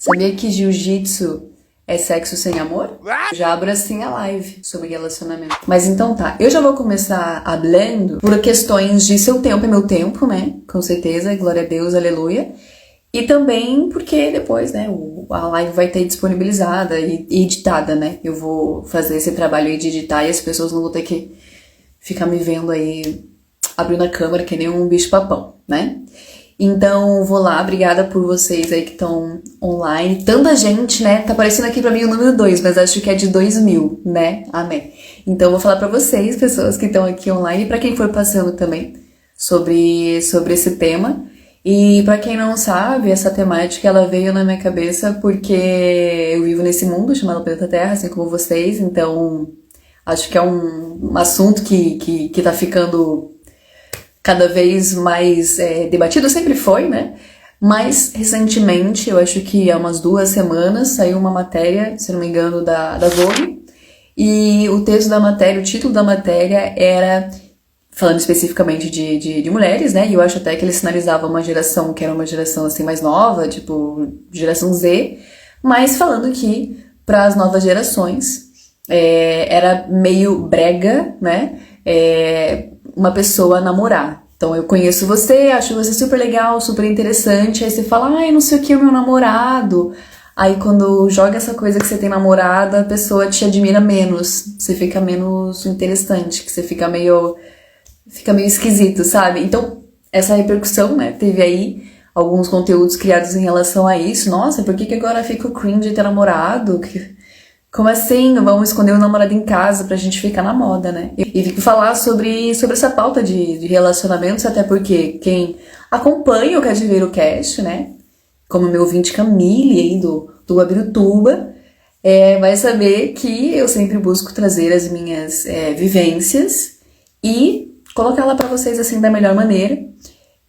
Sabia que jiu-jitsu é sexo sem amor? Já abro assim a live sobre relacionamento. Mas então tá, eu já vou começar hablando por questões de seu tempo é meu tempo, né? Com certeza, glória a Deus, aleluia. E também porque depois, né, a live vai ter disponibilizada e editada, né? Eu vou fazer esse trabalho aí de editar e as pessoas não vão ter que ficar me vendo aí abrindo a câmera que nem um bicho-papão, né? Então, vou lá, obrigada por vocês aí que estão online. Tanta gente, né? Tá aparecendo aqui pra mim o número 2, mas acho que é de 2000, né? Amém. Então, eu vou falar pra vocês, pessoas que estão aqui online, e pra quem for passando também, sobre esse tema. E pra quem não sabe, essa temática, ela veio na minha cabeça porque eu vivo nesse mundo chamado Planeta Terra, assim como vocês. Então, acho que é um assunto que tá ficando cada vez mais debatido, sempre foi, né? Mas, recentemente, eu acho que há umas 2 semanas, saiu uma matéria, se não me engano, da Vogue, e o texto da matéria, o título da matéria era, falando especificamente de mulheres, né? E eu acho até que ele sinalizava uma geração que era uma geração, assim, mais nova, tipo, geração Z, mas falando que, para as novas gerações, era meio brega, né? Uma pessoa namorar. Então, eu conheço você, acho você super legal, super interessante, aí você fala, ai, não sei o que, o meu namorado. Aí, quando joga essa coisa que você tem namorado, a pessoa te admira menos, você fica menos interessante, que você fica meio esquisito, sabe? Então, essa repercussão, né, teve aí alguns conteúdos criados em relação a isso. Nossa, por que agora fica o cringe ter namorado? Como assim? Vamos esconder o namorado em casa pra gente ficar na moda, né? E fico falar sobre essa pauta de relacionamentos, até porque quem acompanha o Cativeiro Cast, né? Como meu ouvinte Camille aí do Guabirituba, vai saber que eu sempre busco trazer as minhas vivências e colocar lá pra vocês assim da melhor maneira.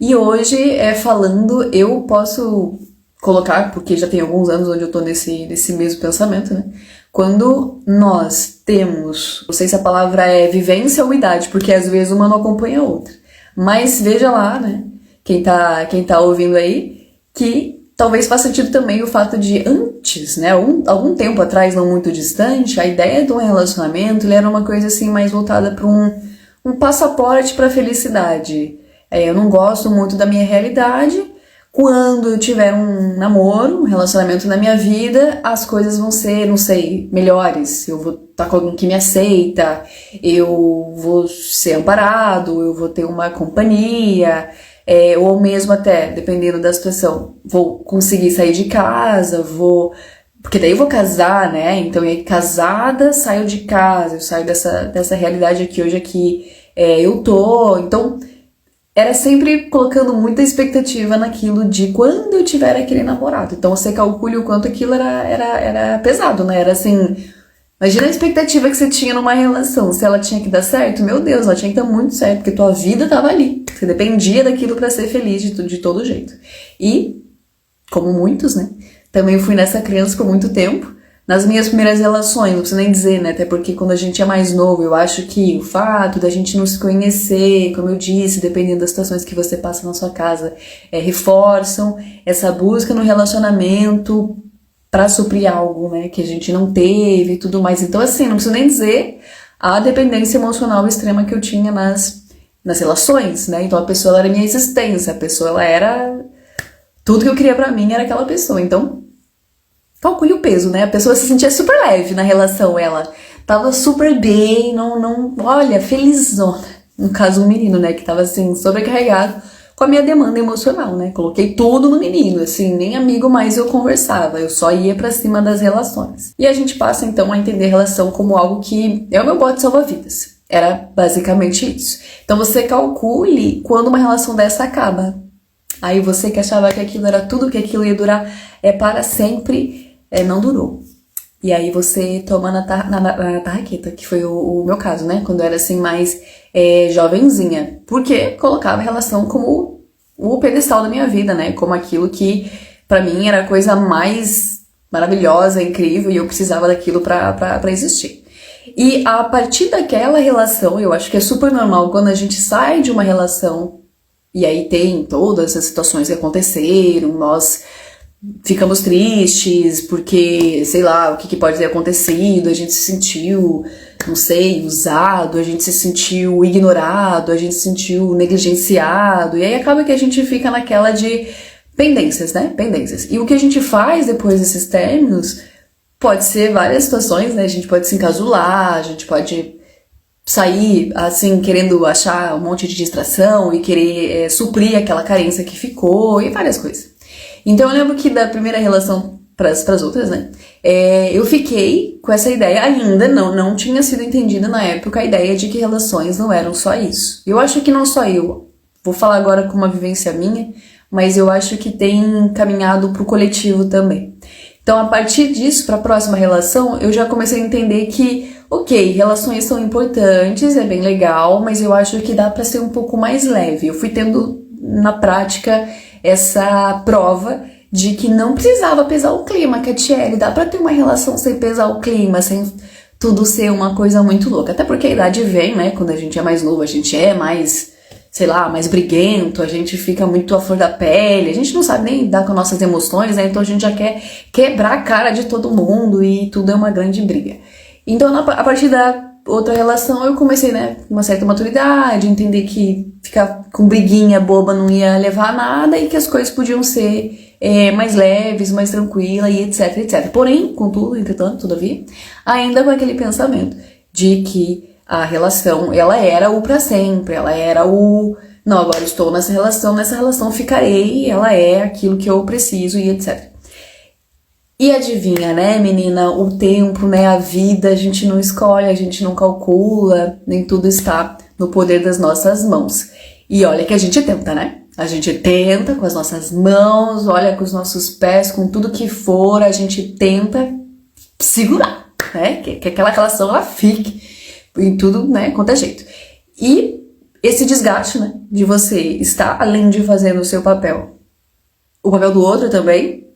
E hoje, falando, eu posso colocar, porque já tem alguns anos onde eu tô nesse mesmo pensamento, né? Quando nós temos, não sei se a palavra é vivência ou idade, porque às vezes uma não acompanha a outra. Mas veja lá, né, quem tá ouvindo aí, que talvez faça sentido também o fato de antes, né, algum tempo atrás, não muito distante, a ideia de um relacionamento ele era uma coisa assim mais voltada para um passaporte para a felicidade. Eu não gosto muito da minha realidade. Quando eu tiver um namoro, um relacionamento na minha vida, as coisas vão ser, não sei, melhores. Eu vou estar com alguém que me aceita, eu vou ser amparado, eu vou ter uma companhia, ou mesmo até, dependendo da situação, vou conseguir sair de casa, porque daí eu vou casar, né? Então, aí casada, saio de casa, eu saio dessa realidade aqui, hoje aqui eu tô. Então, era sempre colocando muita expectativa naquilo de quando eu tiver aquele namorado. Então você calcule o quanto aquilo era pesado, né? Era assim, imagina a expectativa que você tinha numa relação. Se ela tinha que dar certo, meu Deus, ela tinha que dar muito certo, porque tua vida tava ali. Você dependia daquilo pra ser feliz de todo jeito. E, como muitos, né? Também fui nessa criança por muito tempo. Nas minhas primeiras relações, não preciso nem dizer, né? Até porque quando a gente é mais novo, eu acho que o fato da gente não se conhecer, como eu disse, dependendo das situações que você passa na sua casa, reforçam essa busca no relacionamento pra suprir algo, né? Que a gente não teve e tudo mais. Então, assim, não preciso nem dizer a dependência emocional extrema que eu tinha nas relações, né? Então, a pessoa ela era minha existência, a pessoa ela era... Tudo que eu queria pra mim era aquela pessoa, então... Calcule o peso, né? A pessoa se sentia super leve na relação, ela tava super bem, olha, felizona. No caso, um menino, né, que tava, assim, sobrecarregado com a minha demanda emocional, né? Coloquei tudo no menino, assim, nem amigo mais eu conversava, eu só ia pra cima das relações. E a gente passa, então, a entender a relação como algo que é o meu bote salva-vidas. Era basicamente isso. Então, você calcule quando uma relação dessa acaba. Aí você que achava que aquilo era tudo, que aquilo ia durar para sempre... não durou. E aí você toma na tarraqueta, que foi o meu caso, né? Quando eu era assim mais jovenzinha. Porque colocava a relação como o pedestal da minha vida, né? Como aquilo que pra mim era a coisa mais maravilhosa, incrível, e eu precisava daquilo pra existir. E a partir daquela relação, eu acho que é super normal quando a gente sai de uma relação, e aí tem todas as situações que aconteceram, nós ficamos tristes porque, sei lá, o que pode ter acontecido, a gente se sentiu, não sei, usado, a gente se sentiu ignorado, a gente se sentiu negligenciado, e aí acaba que a gente fica naquela de pendências, né? Pendências. E o que a gente faz depois desses términos pode ser várias situações, né? A gente pode se encasular, a gente pode sair, assim, querendo achar um monte de distração e querer suprir aquela carência que ficou e várias coisas. Então eu lembro que da primeira relação pras outras, né? Eu fiquei com essa ideia, ainda não tinha sido entendida na época a ideia de que relações não eram só isso. Eu acho que não só eu, vou falar agora com uma vivência minha, mas eu acho que tem caminhado pro coletivo também. Então, a partir disso, para a próxima relação, eu já comecei a entender que, ok, relações são importantes, é bem legal, mas eu acho que dá para ser um pouco mais leve. Eu fui tendo, na prática, essa prova de que não precisava pesar o clima, Catiele. Dá para ter uma relação sem pesar o clima, sem tudo ser uma coisa muito louca. Até porque a idade vem, né? Quando a gente é mais novo, a gente é mais, sei lá, mais briguento, a gente fica muito à flor da pele, a gente não sabe nem lidar com nossas emoções, né? Então a gente já quer quebrar a cara de todo mundo e tudo é uma grande briga. Então a partir da outra relação eu comecei, né, com uma certa maturidade, entender que ficar com briguinha boba não ia levar a nada e que as coisas podiam ser mais leves, mais tranquilas e etc, etc. Porém, contudo, entretanto, todavia, ainda com aquele pensamento de que a relação, ela era o pra sempre, ela era o... Não, agora estou nessa relação ficarei, ela é aquilo que eu preciso e etc. E adivinha, né, menina, o tempo, né, a vida, a gente não escolhe, a gente não calcula, nem tudo está no poder das nossas mãos. E olha que a gente tenta, né? A gente tenta com as nossas mãos, olha com os nossos pés, com tudo que for, a gente tenta segurar, né? Que aquela relação, ela fique em tudo, né, quanto é jeito. E esse desgaste, né, de você estar além de fazer o seu papel, o papel do outro também,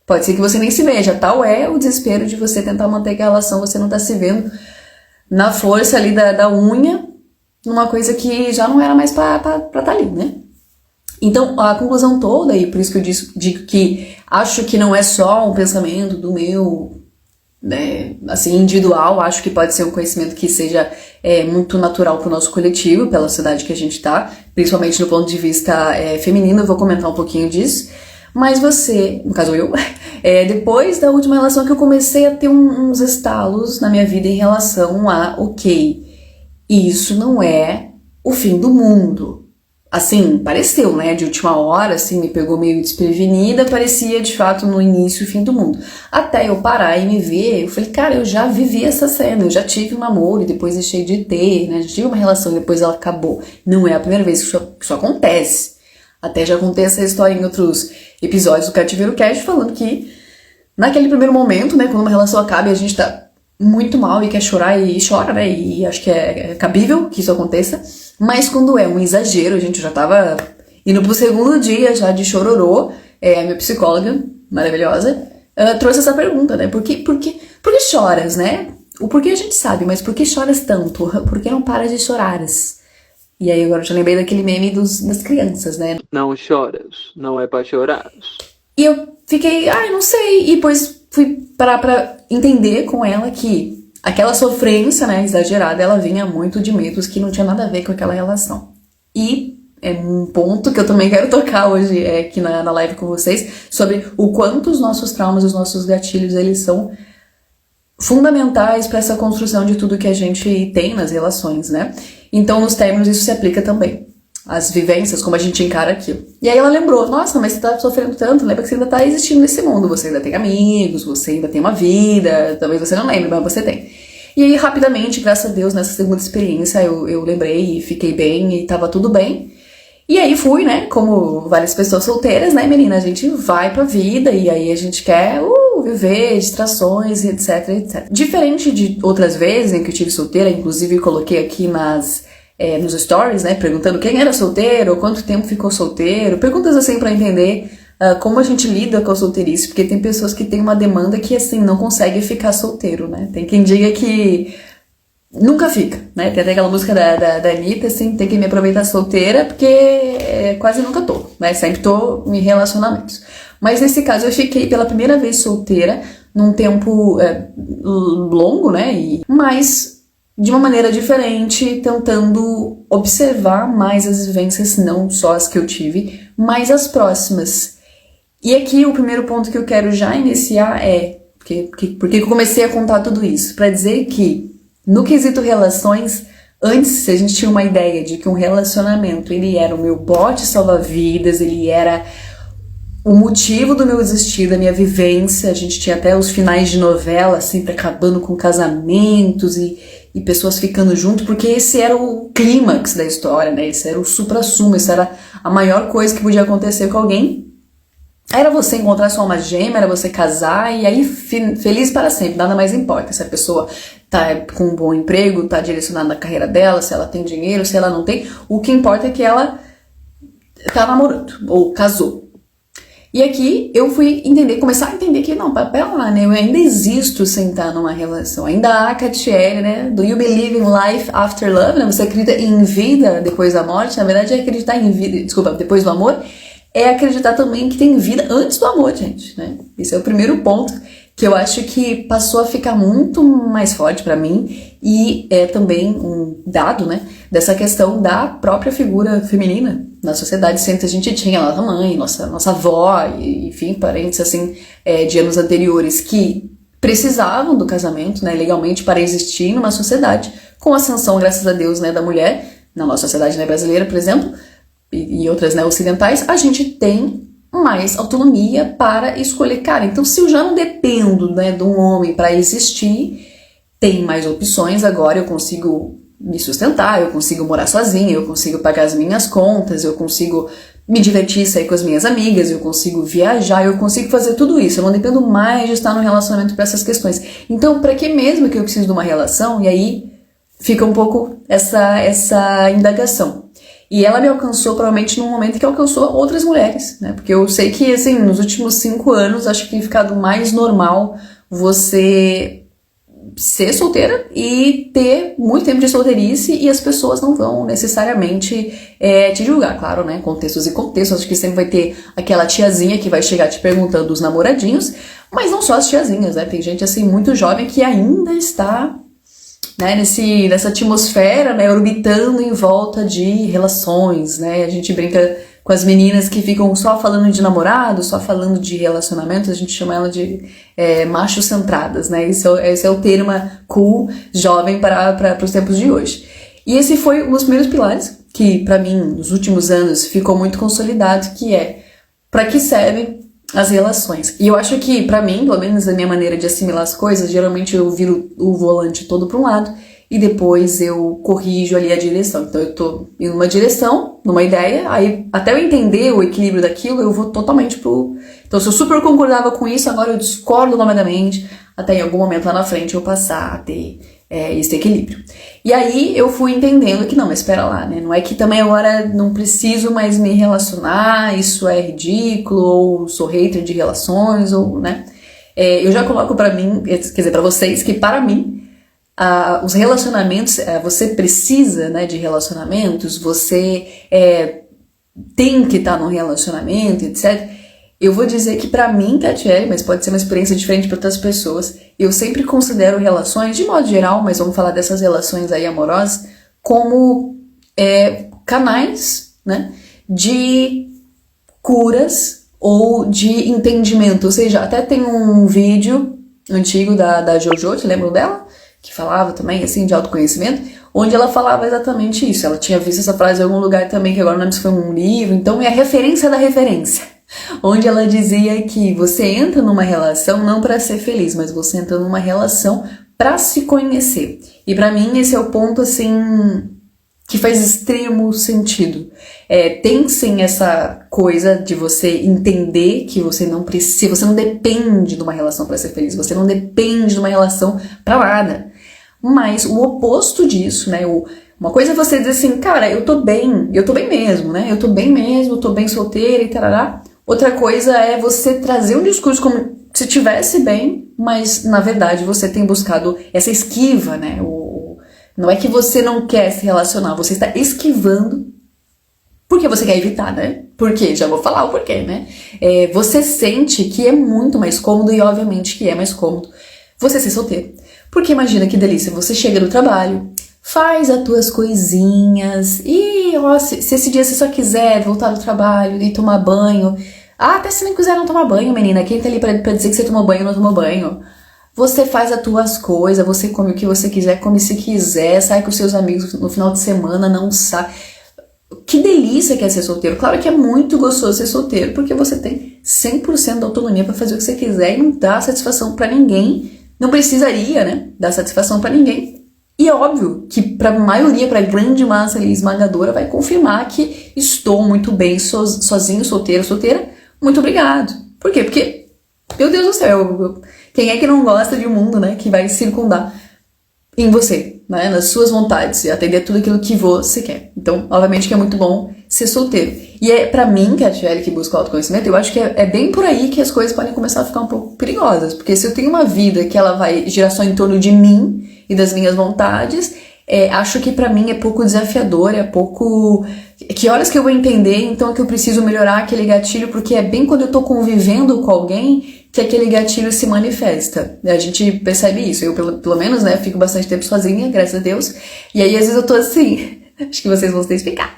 pode ser que você nem se veja, tal é o desespero de você tentar manter aquela relação, você não tá se vendo na força ali da unha, numa coisa que já não era mais pra tá ali, né? Então, a conclusão toda, e por isso que eu digo que acho que não é só um pensamento do meu, né, assim, individual, acho que pode ser um conhecimento que seja muito natural pro nosso coletivo, pela sociedade que a gente tá, principalmente no ponto de vista feminino, eu vou comentar um pouquinho disso. Mas você, no caso eu, depois da última relação que eu comecei a ter uns estalos na minha vida em relação a, ok, isso não é o fim do mundo. Assim, pareceu, né, de última hora, assim, me pegou meio desprevenida, parecia de fato no início o fim do mundo. Até eu parar e me ver, eu falei, cara, eu já vivi essa cena, eu já tive um namoro e depois deixei de ter, né, já tive uma relação e depois ela acabou. Não é a primeira vez que isso acontece. Até já contei essa história em outros episódios do Cativeiro Cast, falando que naquele primeiro momento, né, quando uma relação acaba e a gente tá muito mal e quer chorar e chora, né, e acho que é cabível que isso aconteça, mas quando é um exagero, a gente já tava indo pro segundo dia já de chororô, a minha psicóloga maravilhosa trouxe essa pergunta, né, por que choras, né? O porquê a gente sabe, mas por que choras tanto? Por que não paras de chorares? E aí agora eu já lembrei daquele meme das crianças, né? Não choras, não é pra chorar. E eu fiquei, não sei. E depois fui parar pra entender com ela que aquela sofrência, né, exagerada, ela vinha muito de medos que não tinha nada a ver com aquela relação. E é um ponto que eu também quero tocar hoje aqui na live com vocês, sobre o quanto os nossos traumas, os nossos gatilhos, eles são fundamentais para essa construção de tudo que a gente tem nas relações, né? Então, nos términos, isso se aplica também. As vivências, como a gente encara aquilo. E aí ela lembrou, nossa, mas você tá sofrendo tanto, lembra que você ainda tá existindo nesse mundo, você ainda tem amigos, você ainda tem uma vida, talvez você não lembre, mas você tem. E aí, rapidamente, graças a Deus, nessa segunda experiência, eu lembrei e fiquei bem e tava tudo bem. E aí fui, né, como várias pessoas solteiras, né, menina, a gente vai pra vida e aí a gente quer viver, distrações, etc, etc. Diferente de outras vezes em que eu tive solteira, inclusive coloquei aqui nos stories, né, perguntando quem era solteiro, quanto tempo ficou solteiro, perguntas assim pra entender como a gente lida com a solteirice, porque tem pessoas que têm uma demanda que, assim, não consegue ficar solteiro, né, tem quem diga que nunca fica, né? Tem até aquela música da Anitta, assim, tem que me aproveitar solteira, porque quase nunca tô, né? Sempre tô em relacionamentos. Mas nesse caso eu fiquei pela primeira vez solteira, num tempo longo, né? Mas de uma maneira diferente, tentando observar mais as vivências, não só as que eu tive, mas as próximas. E aqui o primeiro ponto que eu quero já iniciar é, porque eu comecei a contar tudo isso, para dizer que no quesito relações, antes a gente tinha uma ideia de que um relacionamento, ele era o meu bote salva-vidas, ele era o motivo do meu existir, da minha vivência. A gente tinha até os finais de novela, sempre acabando com casamentos e pessoas ficando junto, porque esse era o clímax da história, né? Esse era o suprassumo, isso era a maior coisa que podia acontecer com alguém. Era você encontrar sua alma gêmea, era você casar e aí feliz para sempre, nada mais importa se a pessoa tá com um bom emprego, tá direcionada na carreira dela, se ela tem dinheiro, se ela não tem. O que importa é que ela tá namorando ou casou. E aqui eu fui começar a entender que não, pera lá, né? Eu ainda existo sem estar numa relação. Ainda há a Catiele, né? Do you believe in life after love? Né? Você acredita em vida depois da morte? Na verdade é acreditar em vida, depois do amor. É acreditar também que tem vida antes do amor, gente, né? Esse é o primeiro ponto que eu acho que passou a ficar muito mais forte pra mim e é também um dado, né, dessa questão da própria figura feminina na sociedade. Sempre a gente tinha a nossa mãe, nossa avó, e, enfim, parentes assim, de anos anteriores que precisavam do casamento, né, legalmente para existir numa sociedade, com a ascensão, graças a Deus, né, da mulher, na nossa sociedade, né, brasileira, por exemplo, e outras, né, ocidentais, a gente tem mais autonomia para escolher. Cara, então se eu já não dependo, né, de um homem para existir, tem mais opções. Agora eu consigo me sustentar, eu consigo morar sozinha, eu consigo pagar as minhas contas, eu consigo me divertir, sair com as minhas amigas, eu consigo viajar, eu consigo fazer tudo isso. Eu não dependo mais de estar no relacionamento para essas questões. Então, para que mesmo que eu preciso de uma relação? E aí fica um pouco essa indagação. E ela me alcançou provavelmente num momento que alcançou outras mulheres, né? Porque eu sei que, assim, nos últimos 5 anos, acho que tem ficado mais normal você ser solteira e ter muito tempo de solteirice e as pessoas não vão necessariamente te julgar, claro, né? Contextos e contextos. Acho que sempre vai ter aquela tiazinha que vai chegar te perguntando dos namoradinhos, mas não só as tiazinhas, né? Tem gente, assim, muito jovem que ainda está, né, nessa atmosfera, né, orbitando em volta de relações, né? A gente brinca com as meninas que ficam só falando de namorado, só falando de relacionamentos, a gente chama ela de machos centradas, né? Esse é o termo cool, jovem para os tempos de hoje. E esse foi um dos primeiros pilares que, para mim, nos últimos anos, ficou muito consolidado, que é para que servem as relações. E eu acho que, pra mim, pelo menos a minha maneira de assimilar as coisas, geralmente eu viro o volante todo pra um lado e depois eu corrijo ali a direção. Então eu tô em uma direção, numa ideia, aí até eu entender o equilíbrio daquilo, eu vou totalmente pro... Então se eu super concordava com isso, agora eu discordo novamente, até em algum momento lá na frente eu passar a ter esse equilíbrio. E aí eu fui entendendo que não, mas espera lá, né? Não é que também agora não preciso mais me relacionar, isso é ridículo, ou sou hater de relações, ou, né? Eu já coloco pra mim, quer dizer, pra vocês, que para mim, os relacionamentos, você precisa, né, de relacionamentos, você tem que estar num relacionamento, etc. Eu vou dizer que pra mim, Catiele, mas pode ser uma experiência diferente para outras pessoas, eu sempre considero relações, de modo geral, mas vamos falar dessas relações aí amorosas, como canais, né, de curas ou de entendimento. Ou seja, até tem um vídeo antigo da Jojo, te lembram dela? Que falava também, assim, de autoconhecimento, onde ela falava exatamente isso. Ela tinha visto essa frase em algum lugar também, que agora não lembro se foi um livro, então é a referência da referência. Onde ela dizia que você entra numa relação não para ser feliz, mas você entra numa relação para se conhecer. E para mim esse é o ponto, assim, que faz extremo sentido. Tem sim essa coisa de você entender que você não precisa, você não depende de uma relação para ser feliz, você não depende de uma relação para nada. Mas o oposto disso, né, uma coisa é você dizer assim, cara, eu tô bem mesmo, né, eu tô bem solteira e tarará. Outra coisa é você trazer um discurso como se estivesse bem, mas na verdade você tem buscado essa esquiva, né, Não é que você não quer se relacionar, você está esquivando porque você quer evitar, né? Por quê? Já vou falar o porquê, né? Você sente que é muito mais cômodo, e obviamente que é mais cômodo você ser solteiro. Porque imagina que delícia, você chega no trabalho, faz as tuas coisinhas, e ó, se esse dia você só quiser voltar do trabalho e tomar banho, até se não quiser não tomar banho, menina, quem tá ali pra dizer que você tomou banho ou não tomou banho? Você faz as tuas coisas, você come o que você quiser, come se quiser, sai com seus amigos no final de semana, não sai. Que delícia que é ser solteiro. Claro que é muito gostoso ser solteiro, porque você tem 100% da autonomia pra fazer o que você quiser e não dá satisfação pra ninguém. Não precisaria, né, dar satisfação pra ninguém. E é óbvio que pra maioria, pra grande massa ali esmagadora, vai confirmar que estou muito bem sozinho, solteiro, solteira. Muito obrigado. Por quê? Porque, meu Deus do céu, quem é que não gosta de um mundo, né, que vai circundar em você, né, nas suas vontades e atender tudo aquilo que você quer. Então, obviamente que é muito bom ser solteiro. E pra mim, que é a Tiele que busca o autoconhecimento, eu acho que é bem por aí que as coisas podem começar a ficar um pouco perigosas. Porque se eu tenho uma vida que ela vai girar só em torno de mim e das minhas vontades, acho que pra mim é pouco desafiador, é pouco... Que horas que eu vou entender, então, que eu preciso melhorar aquele gatilho, porque é bem quando eu tô convivendo com alguém que aquele gatilho se manifesta. A gente percebe isso. Eu, pelo menos, né, fico bastante tempo sozinha, graças a Deus. E aí, às vezes, eu tô assim... Acho que vocês vão se explicar.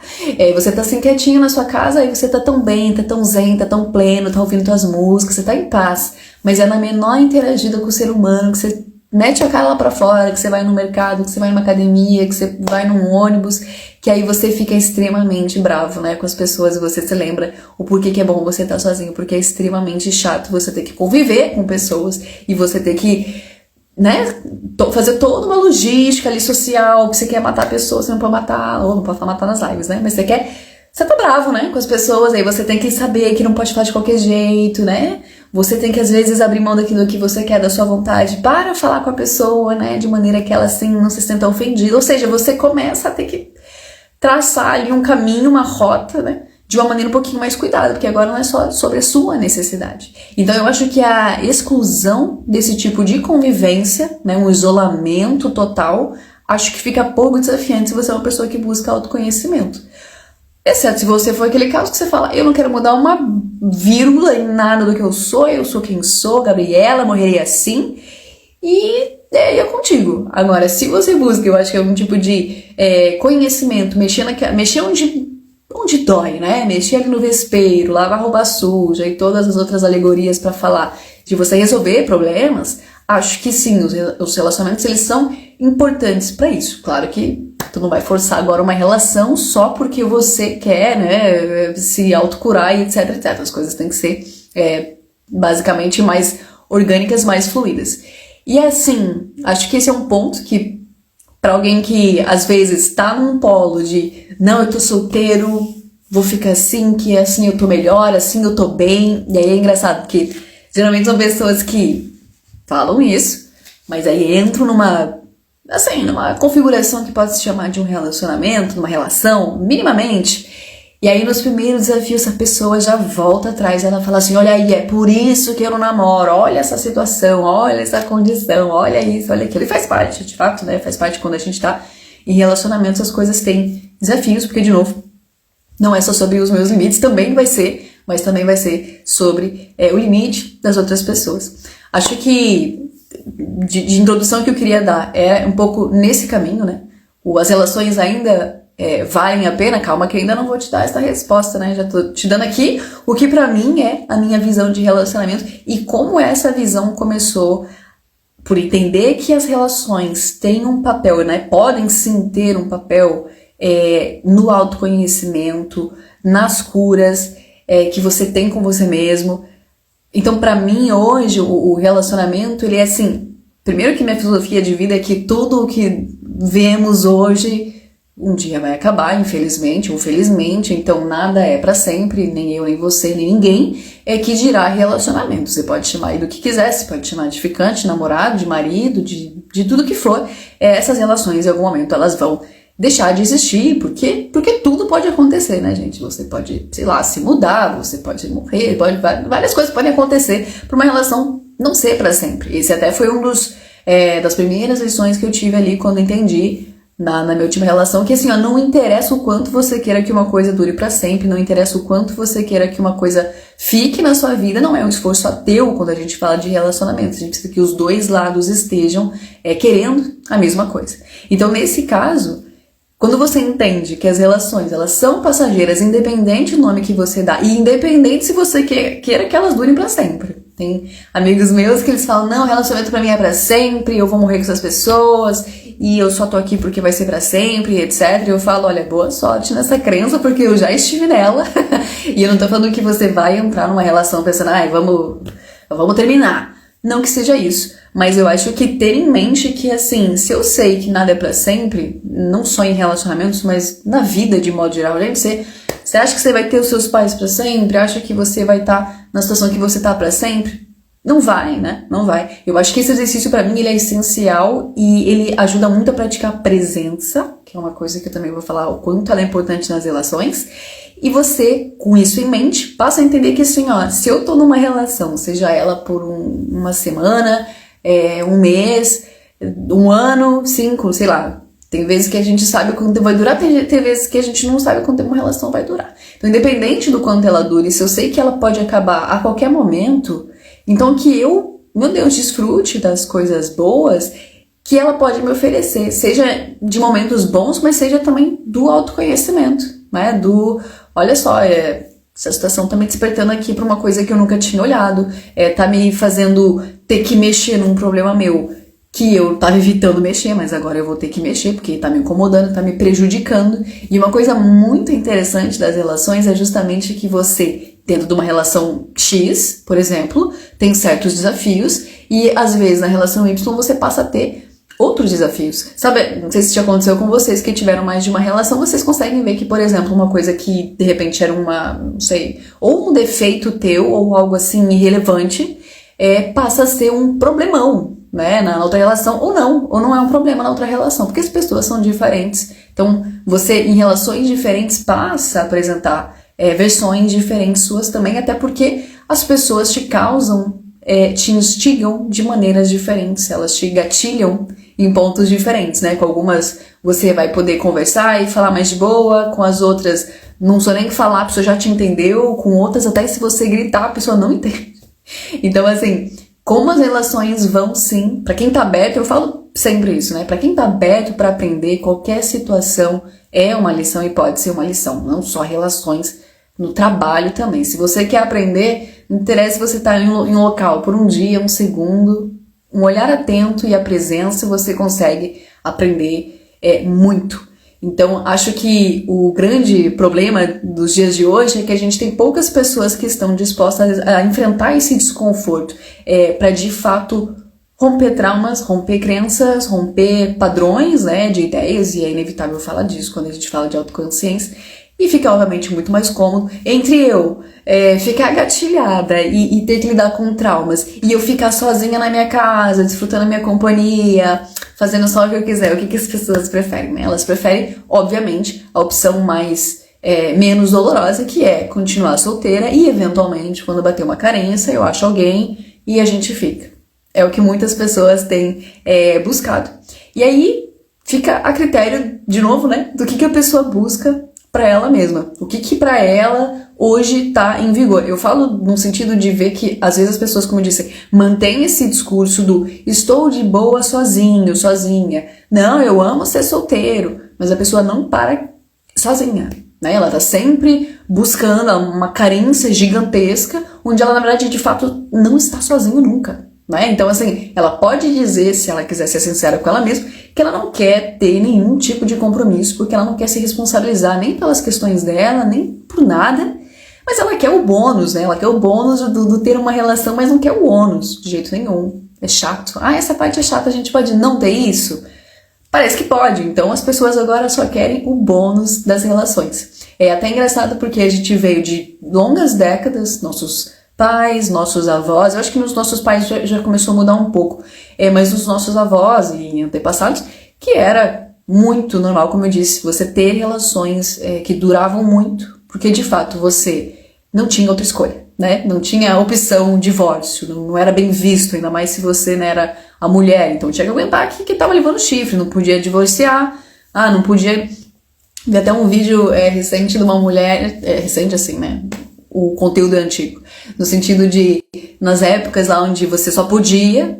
Você tá assim quietinho na sua casa, aí você tá tão bem, tá tão zen, tá tão pleno, tá ouvindo tuas músicas, você tá em paz. Mas é na menor interagida com o ser humano, que você mete a cara lá pra fora, que você vai no mercado, que você vai numa academia, que você vai num ônibus, que aí você fica extremamente bravo, né, com as pessoas, e você se lembra o porquê que é bom você estar sozinho, porque é extremamente chato você ter que conviver com pessoas e você ter que, né, fazer toda uma logística ali social, que você quer matar a pessoa, você não pode matar, ou não pode falar matar nas lives, né, mas você tá bravo, né, com as pessoas, aí você tem que saber que não pode falar de qualquer jeito, né, você tem que às vezes abrir mão daquilo que você quer, da sua vontade, para falar com a pessoa, né, de maneira que ela assim não se sinta ofendida, ou seja, você começa a ter que traçar ali um caminho, uma rota, né, de uma maneira um pouquinho mais cuidada, porque agora não é só sobre a sua necessidade. Então eu acho que a exclusão desse tipo de convivência, né, um isolamento total, acho que fica pouco desafiante se você é uma pessoa que busca autoconhecimento. Exceto se você for aquele caso que você fala, eu não quero mudar uma vírgula em nada do que eu sou quem sou, Gabriela, morreria assim, e eu contigo. Agora, se você busca, eu acho que é um tipo de conhecimento, mexer onde dói, né? Mexer ali no vespeiro, lavar roupa suja e todas as outras alegorias pra falar de você resolver problemas, acho que sim, os relacionamentos, eles são importantes pra isso. Claro que tu não vai forçar agora uma relação só porque você quer, né, se autocurar e etc, etc. As coisas têm que ser basicamente mais orgânicas, mais fluidas. E assim, acho que esse é um ponto que pra alguém que às vezes tá num polo de não, eu tô solteiro, vou ficar assim, que assim eu tô melhor, assim eu tô bem. E aí é engraçado, porque geralmente são pessoas que falam isso, mas aí entram numa configuração que pode se chamar de um relacionamento, numa relação, minimamente. E aí nos primeiros desafios a pessoa já volta atrás, ela fala assim, olha aí, é por isso que eu não namoro, olha essa situação, olha essa condição, olha isso, olha aquilo. E faz parte, de fato, né? Faz parte quando a gente tá em relacionamentos, as coisas têm desafios, porque, de novo, não é só sobre os meus limites, também vai ser, mas também vai ser sobre o limite das outras pessoas. Acho que de introdução que eu queria dar é um pouco nesse caminho, né? As relações ainda valem a pena? Calma que eu ainda não vou te dar essa resposta, né? Já tô te dando aqui o que pra mim é a minha visão de relacionamento e como essa visão começou por entender que as relações têm um papel, né? Podem sim ter um papel no autoconhecimento, nas curas que você tem com você mesmo. Então, pra mim, hoje, o relacionamento, ele é assim... Primeiro que minha filosofia de vida é que tudo o que vemos hoje, um dia vai acabar, infelizmente ou felizmente. Então, nada é pra sempre, nem eu, nem você, nem ninguém. É que dirá relacionamento. Você pode chamar aí do que quiser, você pode chamar de ficante, namorado, de marido, de tudo que for. Essas relações, em algum momento, elas vão deixar de existir, porque tudo pode acontecer, né, gente? Você pode, sei lá, se mudar, você pode morrer, várias coisas podem acontecer para uma relação não ser para sempre. Esse até foi um das primeiras lições que eu tive ali quando entendi, na minha última relação, que assim, ó, não interessa o quanto você queira que uma coisa dure pra sempre, não interessa o quanto você queira que uma coisa fique na sua vida, não é um esforço ateu quando a gente fala de relacionamento, a gente precisa que os dois lados estejam querendo a mesma coisa. Então, nesse caso, quando você entende que as relações, elas são passageiras, independente do nome que você dá, e independente se você queira que elas durem pra sempre. Tem amigos meus que eles falam, não, relacionamento pra mim é pra sempre, eu vou morrer com essas pessoas, e eu só tô aqui porque vai ser pra sempre, etc. E eu falo, olha, boa sorte nessa crença, porque eu já estive nela, e eu não tô falando que você vai entrar numa relação pensando, ai, vamos terminar. Não que seja isso, mas eu acho que ter em mente que, assim, se eu sei que nada é pra sempre, não só em relacionamentos, mas na vida de modo geral, gente, você acha que você vai ter os seus pais pra sempre? Acha que você vai estar na situação que você tá pra sempre? Não vai, né? Não vai. Eu acho que esse exercício pra mim, ele é essencial e ele ajuda muito a praticar a presença, que é uma coisa que eu também vou falar o quanto ela é importante nas relações. E você, com isso em mente, passa a entender que assim, ó, se eu tô numa relação, seja ela por uma semana, um mês, um ano, 5, sei lá, tem vezes que a gente sabe quanto tempo vai durar, tem vezes que a gente não sabe quanto tempo uma relação vai durar. Então, independente do quanto ela dure, se eu sei que ela pode acabar a qualquer momento, então que eu, meu Deus, desfrute das coisas boas que ela pode me oferecer, seja de momentos bons, mas seja também do autoconhecimento, né? Olha só, essa situação tá me despertando aqui pra uma coisa que eu nunca tinha olhado, tá me fazendo ter que mexer num problema meu, que eu tava evitando mexer, mas agora eu vou ter que mexer, porque tá me incomodando, tá me prejudicando. E uma coisa muito interessante das relações é justamente que você, dentro de uma relação X, por exemplo, tem certos desafios, e às vezes na relação Y você passa a ter outros desafios. Sabe, não sei se já aconteceu com vocês que tiveram mais de uma relação, vocês conseguem ver que, por exemplo, uma coisa que de repente era não sei, ou um defeito teu, ou algo assim irrelevante, passa a ser um problemão, né, na outra relação, ou não é um problema na outra relação, porque as pessoas são diferentes. Então, você, em relações diferentes, passa a apresentar versões diferentes suas também, até porque as pessoas te causam, te instigam de maneiras diferentes, elas te gatilham em pontos diferentes, né? Com algumas você vai poder conversar e falar mais de boa, com as outras não sou nem que falar, a pessoa já te entendeu, com outras até se você gritar a pessoa não entende. Então, assim, como as relações vão sim, pra quem tá aberto, eu falo sempre isso, né? Pra quem tá aberto pra aprender, qualquer situação é uma lição e pode ser uma lição, não só relações, no trabalho também. Se você quer aprender, não interessa se você tá em um local por um dia, um segundo, um olhar atento e a presença, você consegue aprender muito. Então, acho que o grande problema dos dias de hoje é que a gente tem poucas pessoas que estão dispostas a enfrentar esse desconforto para, de fato, romper traumas, romper crenças, romper padrões, né, de ideias, e é inevitável falar disso quando a gente fala de autoconsciência, e fica, obviamente, muito mais cômodo entre eu ficar gatilhada e ter que lidar com traumas, e eu ficar sozinha na minha casa, desfrutando a minha companhia, fazendo só o que eu quiser. O que as pessoas preferem, né? Elas preferem, obviamente, a opção menos dolorosa, que é continuar solteira e, eventualmente, quando bater uma carência, eu acho alguém e a gente fica. É o que muitas pessoas têm buscado. E aí fica a critério, de novo, né, do que a pessoa busca para ela mesma. O que para ela hoje tá em vigor. Eu falo no sentido de ver que, às vezes, as pessoas, como eu disse, mantêm esse discurso do estou de boa sozinho, sozinha. Não, eu amo ser solteiro. Mas a pessoa não para sozinha, né? Ela tá sempre buscando uma carência gigantesca, onde ela, na verdade, de fato, não está sozinha nunca, né? Então, assim, ela pode dizer, se ela quiser ser sincera com ela mesma, que ela não quer ter nenhum tipo de compromisso, porque ela não quer se responsabilizar nem pelas questões dela, nem por nada, mas ela quer o bônus, né? Ela quer o bônus do ter uma relação, mas não quer o ônus, de jeito nenhum. É chato. Ah, essa parte é chata, a gente pode não ter isso? Parece que pode. Então, as pessoas agora só querem o bônus das relações. É até engraçado porque a gente veio de longas décadas, nossos pais, nossos avós, eu acho que nos nossos pais já começou a mudar um pouco, mas nos nossos avós e antepassados, que era muito normal, como eu disse, você ter relações que duravam muito, porque de fato você não tinha outra escolha, né? Não tinha opção divórcio, não era bem visto, ainda mais se você não era a mulher, então tinha que aguentar que tava levando chifre, não podia divorciar, não podia... Vi até um vídeo recente de uma mulher, recente assim, né? O conteúdo é antigo, no sentido de, nas épocas lá onde você só podia,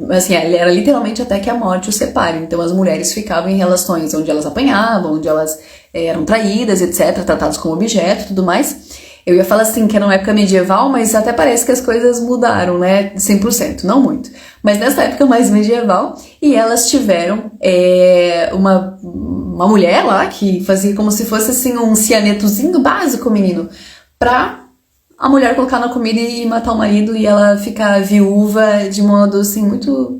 assim, era literalmente até que a morte os separe. Então as mulheres ficavam em relações onde elas apanhavam, onde elas eram traídas, etc, tratadas como objeto e tudo mais. Eu ia falar assim que era uma época medieval, mas até parece que as coisas mudaram, né? 100%, não muito. Mas nessa época mais medieval, e elas tiveram uma mulher lá que fazia como se fosse assim um cianetozinho básico, menino, pra a mulher colocar na comida e matar o marido e ela ficar viúva de modo assim muito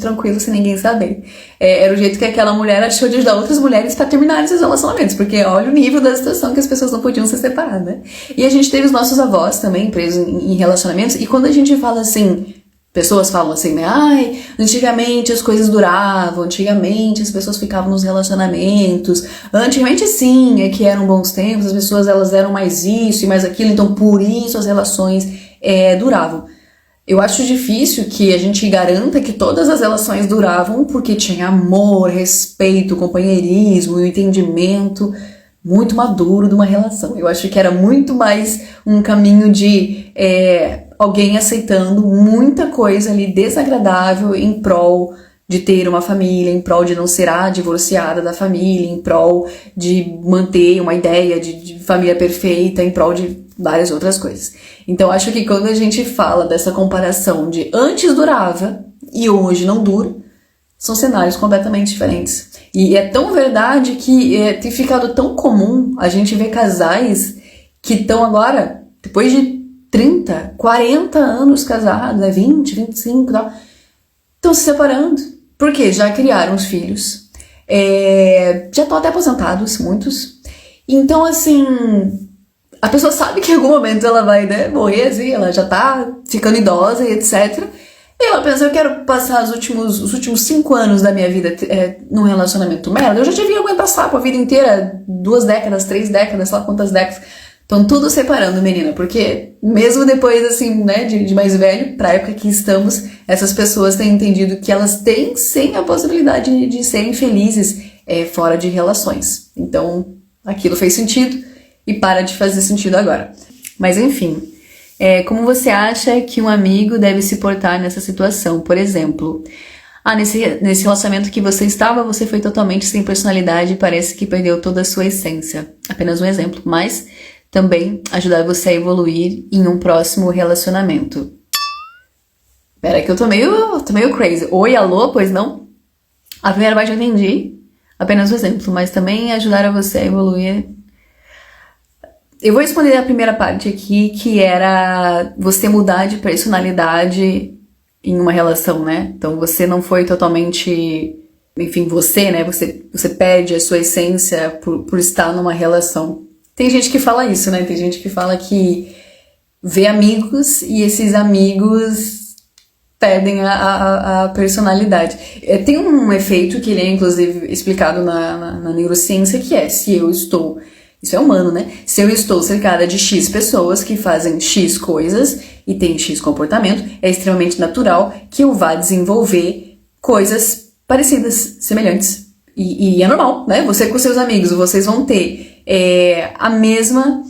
tranquilo, sem ninguém saber. Era o jeito que aquela mulher achou de ajudar outras mulheres pra terminar esses relacionamentos, porque olha o nível da situação que as pessoas não podiam se separar, né? E a gente teve os nossos avós também presos em relacionamentos, e quando a gente fala assim, pessoas falam assim, né? Ai, antigamente as coisas duravam, antigamente as pessoas ficavam nos relacionamentos, antigamente sim, é que eram bons tempos, as pessoas elas eram mais isso e mais aquilo, então por isso as relações duravam. Eu acho difícil que a gente garanta que todas as relações duravam porque tinha amor, respeito, companheirismo e um entendimento muito maduro de uma relação. Eu acho que era muito mais um caminho de alguém aceitando muita coisa ali desagradável em prol de ter uma família, em prol de não ser a divorciada da família, em prol de manter uma ideia de família perfeita, em prol de várias outras coisas. Então acho que quando a gente fala dessa comparação de antes durava e hoje não dura, são cenários completamente diferentes. E é tão verdade que tem ficado tão comum a gente ver casais que estão agora, depois de 30, 40 anos casados, 20, 25 e tal, estão se separando. Por quê? Já criaram os filhos, já estão até aposentados, muitos. Então, assim, a pessoa sabe que em algum momento ela vai, né, morrer, assim, ela já tá ficando idosa e etc. E ela pensa, eu quero passar os últimos 5 anos da minha vida num relacionamento merda. Eu já devia aguentar sapo a vida inteira, 2 décadas, 3 décadas, sei lá quantas décadas. Estão tudo separando, menina, porque mesmo depois, assim, né, de mais velho, pra época que estamos, essas pessoas têm entendido que elas têm, sim, a possibilidade de serem felizes fora de relações. Então, aquilo fez sentido e para de fazer sentido agora. Mas, enfim, como você acha que um amigo deve se portar nessa situação? Por exemplo, nesse relacionamento que você estava, você foi totalmente sem personalidade e parece que perdeu toda a sua essência. Apenas um exemplo, mas também ajudar você a evoluir em um próximo relacionamento. Pera que eu tô meio crazy. Oi, alô, pois não? A primeira parte eu entendi, apenas um exemplo, mas também ajudar a você a evoluir. Eu vou responder a primeira parte aqui, que era você mudar de personalidade em uma relação, né? Então você não foi totalmente, enfim, você, né? Você perde a sua essência por estar numa relação. Tem gente que fala isso, né? Tem gente que fala que vê amigos e esses amigos perdem a personalidade. Tem um efeito que ele é, inclusive, explicado na neurociência, que se eu estou... Isso é humano, né? Se eu estou cercada de X pessoas que fazem X coisas e têm X comportamento, é extremamente natural que eu vá desenvolver coisas parecidas, semelhantes. E é normal, né? Você com seus amigos, vocês vão ter a mesma,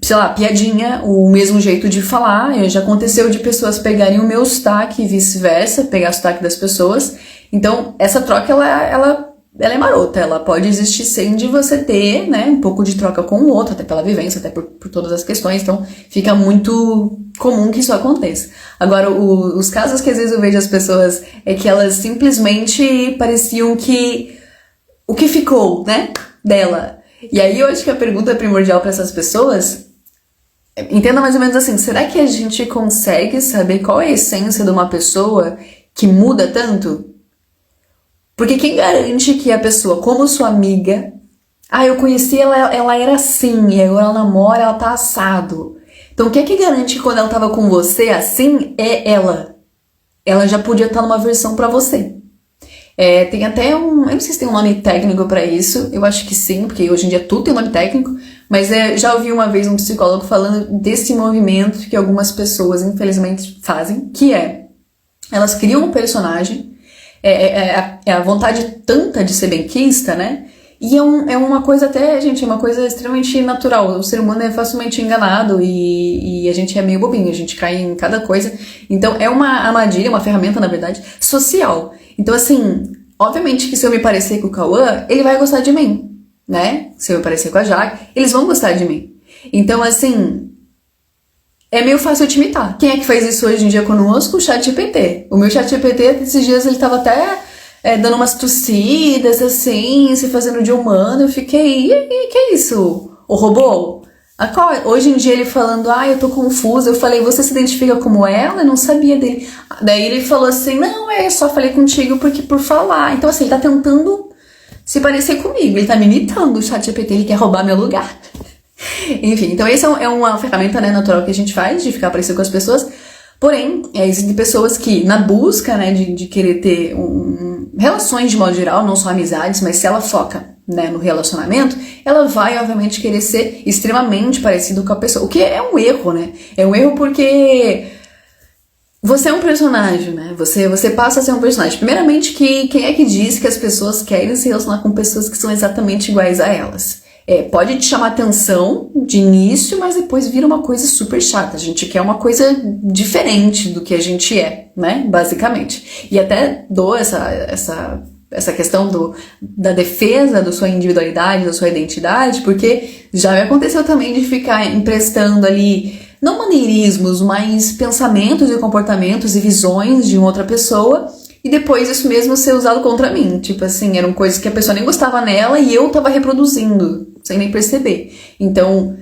sei lá, piadinha, o mesmo jeito de falar. Já aconteceu de pessoas pegarem o meu sotaque e vice-versa, pegar o sotaque das pessoas. Então, essa troca, ela é marota, ela pode existir sem de você ter, né, um pouco de troca com o outro, até pela vivência, até por todas as questões, então fica muito comum que isso aconteça. Agora, os casos que às vezes eu vejo as pessoas é que elas simplesmente pareciam que o que ficou, né, dela. E aí eu acho que a pergunta primordial para essas pessoas, entenda mais ou menos assim, será que a gente consegue saber qual é a essência de uma pessoa que muda tanto? Porque quem garante que a pessoa, como sua amiga, eu conheci ela era assim, e agora ela namora, ela tá assado. Então o que é que garante que quando ela tava com você assim, é ela? Ela já podia estar numa versão pra você. Tem até eu não sei se tem um nome técnico pra isso, eu acho que sim, porque hoje em dia tudo tem nome técnico, mas já ouvi uma vez um psicólogo falando desse movimento que algumas pessoas, infelizmente, fazem, que elas criam um personagem, É a vontade tanta de ser benquista, né? E é uma coisa até, gente, é uma coisa extremamente natural. O ser humano é facilmente enganado e a gente é meio bobinho, a gente cai em cada coisa. Então é uma armadilha, uma ferramenta, na verdade, social. Então, assim, obviamente que se eu me parecer com o Cauã, ele vai gostar de mim, né? Se eu me parecer com a Jaque, eles vão gostar de mim. Então, assim, é meio fácil eu te imitar. Quem é que faz isso hoje em dia conosco? O ChatGPT. O meu ChatGPT, esses dias, ele tava até dando umas tossidas, assim, se fazendo de humano. Eu fiquei, e que é isso? O robô? Hoje em dia ele falando, eu tô confusa. Eu falei, você se identifica como ela? Eu não sabia dele. Daí ele falou assim, não, eu só falei contigo porque por falar. Então, assim, ele tá tentando se parecer comigo. Ele tá me imitando, o ChatGPT, ele quer roubar meu lugar. Enfim, então essa é uma ferramenta, né, natural que a gente faz, de ficar parecido com as pessoas. Porém, existem pessoas que, na busca, né, de querer ter relações de modo geral, não só amizades, mas se ela foca, né, no relacionamento, ela vai, obviamente, querer ser extremamente parecido com a pessoa. O que é um erro, né? É um erro porque você é um personagem, né? Você passa a ser um personagem. Primeiramente, quem é que diz que as pessoas querem se relacionar com pessoas que são exatamente iguais a elas? Pode te chamar atenção de início, mas depois vira uma coisa super chata. A gente quer uma coisa diferente do que a gente é, né? Basicamente. E até dou essa questão da defesa da sua individualidade, da sua identidade, porque já me aconteceu também de ficar emprestando ali, não maneirismos, mas pensamentos e comportamentos e visões de uma outra pessoa, e depois isso mesmo ser usado contra mim. Tipo assim, eram coisas que a pessoa nem gostava nela e eu tava reproduzindo, sem nem perceber. Então,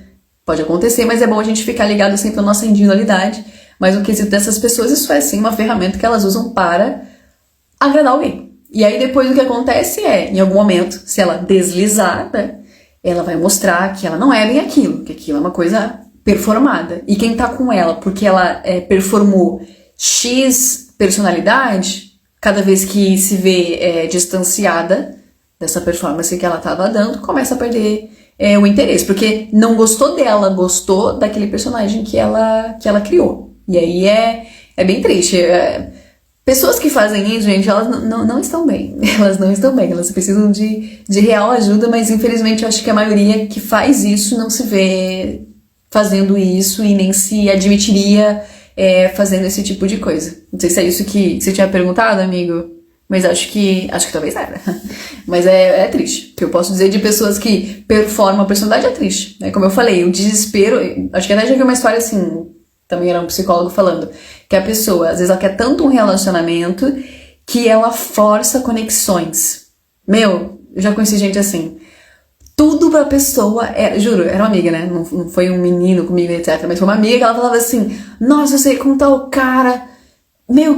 pode acontecer, mas é bom a gente ficar ligado sempre na nossa individualidade. Mas no quesito dessas pessoas, isso é sim uma ferramenta que elas usam para agradar alguém. E aí depois o que acontece em algum momento, se ela deslizar, né, ela vai mostrar que ela não é bem aquilo, que aquilo é uma coisa performada. E quem tá com ela porque ela performou X personalidade, cada vez que se vê distanciada dessa performance que ela estava dando, começa a perder o interesse, porque não gostou dela, gostou daquele personagem que ela criou. E aí é bem triste. Pessoas que fazem isso, gente, elas não estão bem. Elas não estão bem, elas precisam de real ajuda, mas infelizmente eu acho que a maioria que faz isso não se vê fazendo isso e nem se admitiria fazendo esse tipo de coisa. Não sei se é isso que você tinha perguntado, amigo, mas acho que talvez era. Mas é triste. O que eu posso dizer de pessoas que performam a personalidade é triste, né? Como eu falei, o desespero, acho que até já vi uma história assim, também era um psicólogo falando, que a pessoa, às vezes ela quer tanto um relacionamento que ela força conexões. Eu já conheci gente assim, tudo pra pessoa, juro, era uma amiga, né? Não foi um menino comigo, etc. Mas foi uma amiga que ela falava assim, nossa, eu sei com tal cara,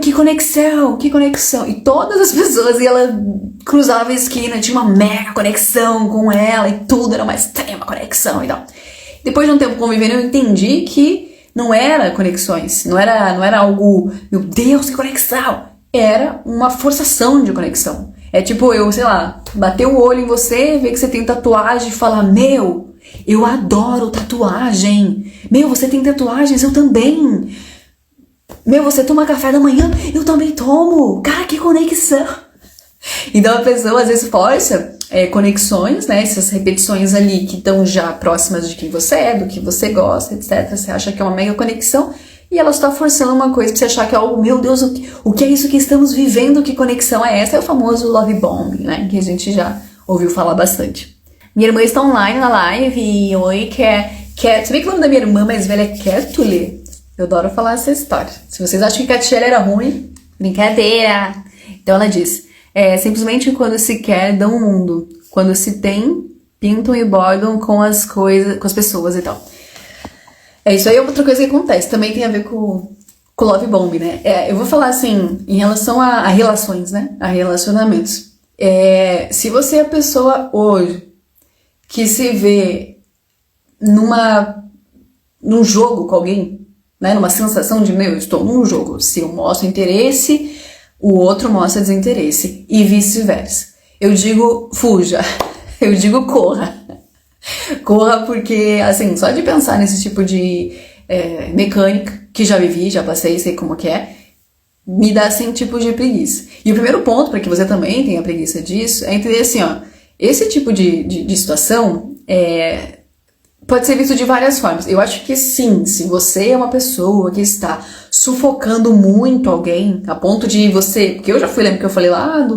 que conexão, que conexão. E todas as pessoas, e ela cruzava a esquina, tinha uma mega conexão com ela e tudo, era uma extrema conexão e tal. Depois de um tempo convivendo, eu entendi que não era conexões, não era algo, meu Deus, que conexão. Era uma forçação de conexão. É tipo eu, sei lá, bater o olho em você, ver que você tem tatuagem e falar, eu adoro tatuagem. Você tem tatuagens, eu também. Você toma café da manhã, eu também tomo. Cara, que conexão. Então a pessoa às vezes força conexões, né? Essas repetições ali que estão já próximas de quem você é, do que você gosta, etc. Você acha que é uma mega conexão e ela está forçando uma coisa pra você achar que é algo, meu Deus, o que é isso que estamos vivendo? Que conexão é essa? É o famoso love bombing, né? Que a gente já ouviu falar bastante. Minha irmã está online na live e oi, você vê que o nome da minha irmã mais velha é Ketule? Eu adoro falar essa história. Se vocês acham que Catiele era ruim, brincadeira. Então ela diz, simplesmente quando se quer, dão o mundo. Quando se tem, pintam e bordam com as coisas, com as pessoas e tal. Isso aí é outra coisa que acontece. Também tem a ver com love bomb, né? Eu vou falar assim, em relação a relações, né? A relacionamentos. Se você é a pessoa hoje que se vê num jogo com alguém, né, numa sensação de, eu estou num jogo, se eu mostro interesse, o outro mostra desinteresse, e vice-versa. Eu digo, fuja. Eu digo, corra. Corra porque, assim, só de pensar nesse tipo de mecânica, que já vivi, já passei, sei como que é, me dá assim tipo de preguiça. E o primeiro ponto, para que você também tenha preguiça disso, é entender assim, ó, esse tipo de situação pode ser visto de várias formas. Eu acho que sim, se você é uma pessoa que está sufocando muito alguém, a ponto de você... Porque eu já fui, lembra que eu falei lá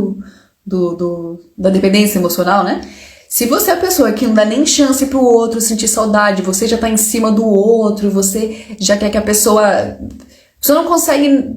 da dependência emocional, né? Se você é a pessoa que não dá nem chance pro outro sentir saudade, você já tá em cima do outro, você já quer que a pessoa... Você não consegue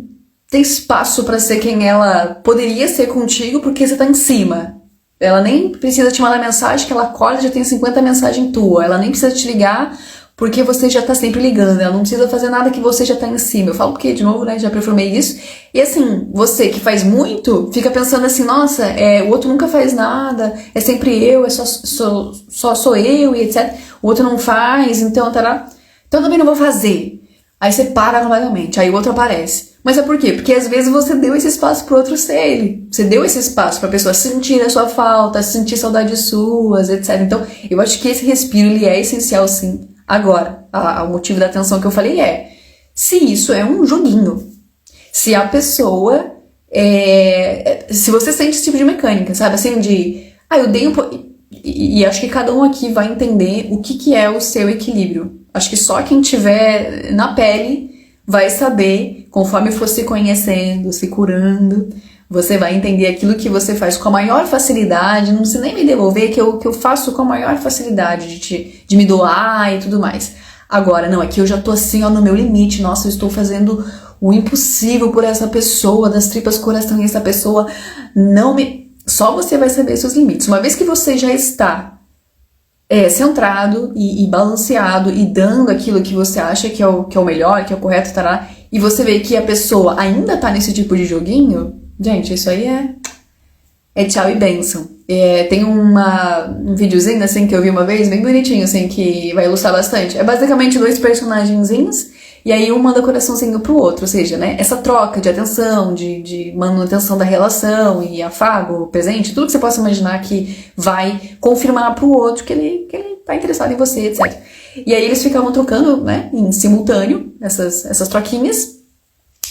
ter espaço pra ser quem ela poderia ser contigo porque você tá em cima. Ela nem precisa te mandar mensagem, que ela acorda e já tem 50 mensagens tua. Ela nem precisa te ligar porque você já tá sempre ligando. Ela não precisa fazer nada que você já tá em cima. Eu falo porque, de novo, né, já performei isso. E assim, você que faz muito, fica pensando assim, nossa, o outro nunca faz nada, é sempre eu, só sou eu e etc. O outro não faz, então, então eu também não vou fazer. Aí você para completamente, aí o outro aparece. Mas é por quê? Porque às vezes você deu esse espaço pro outro ser ele. Você deu esse espaço pra pessoa sentir a sua falta, sentir saudades suas, etc. Então, eu acho que esse respiro, ele é essencial sim. Agora, o motivo da atenção que eu falei se isso é um joguinho. Se a pessoa... se você sente esse tipo de mecânica, sabe? Assim, eu dei um pouco... E acho que cada um aqui vai entender o que é o seu equilíbrio. Acho que só quem tiver na pele vai saber, conforme for se conhecendo, se curando, você vai entender aquilo que você faz com a maior facilidade, não precisa nem me devolver, que eu faço com a maior facilidade de me doar e tudo mais. Agora, não, aqui eu já tô assim, ó, no meu limite, nossa, eu estou fazendo o impossível por essa pessoa, das tripas coração, e essa pessoa não me... Só você vai saber seus limites. Uma vez que você já está centrado e balanceado e dando aquilo que você acha que é o melhor, que é o correto, tará, e você vê que a pessoa ainda tá nesse tipo de joguinho, gente, isso aí é tchau e bênção. Tem um videozinho assim que eu vi uma vez, bem bonitinho, assim, que vai ilustrar bastante. É basicamente 2 personagenzinhos, e aí um manda coraçãozinho pro outro, ou seja, né, essa troca de atenção, de manutenção da relação e afago, presente, tudo que você possa imaginar que vai confirmar pro outro que ele tá interessado em você, etc. E aí eles ficavam trocando, né, em simultâneo, essas troquinhas,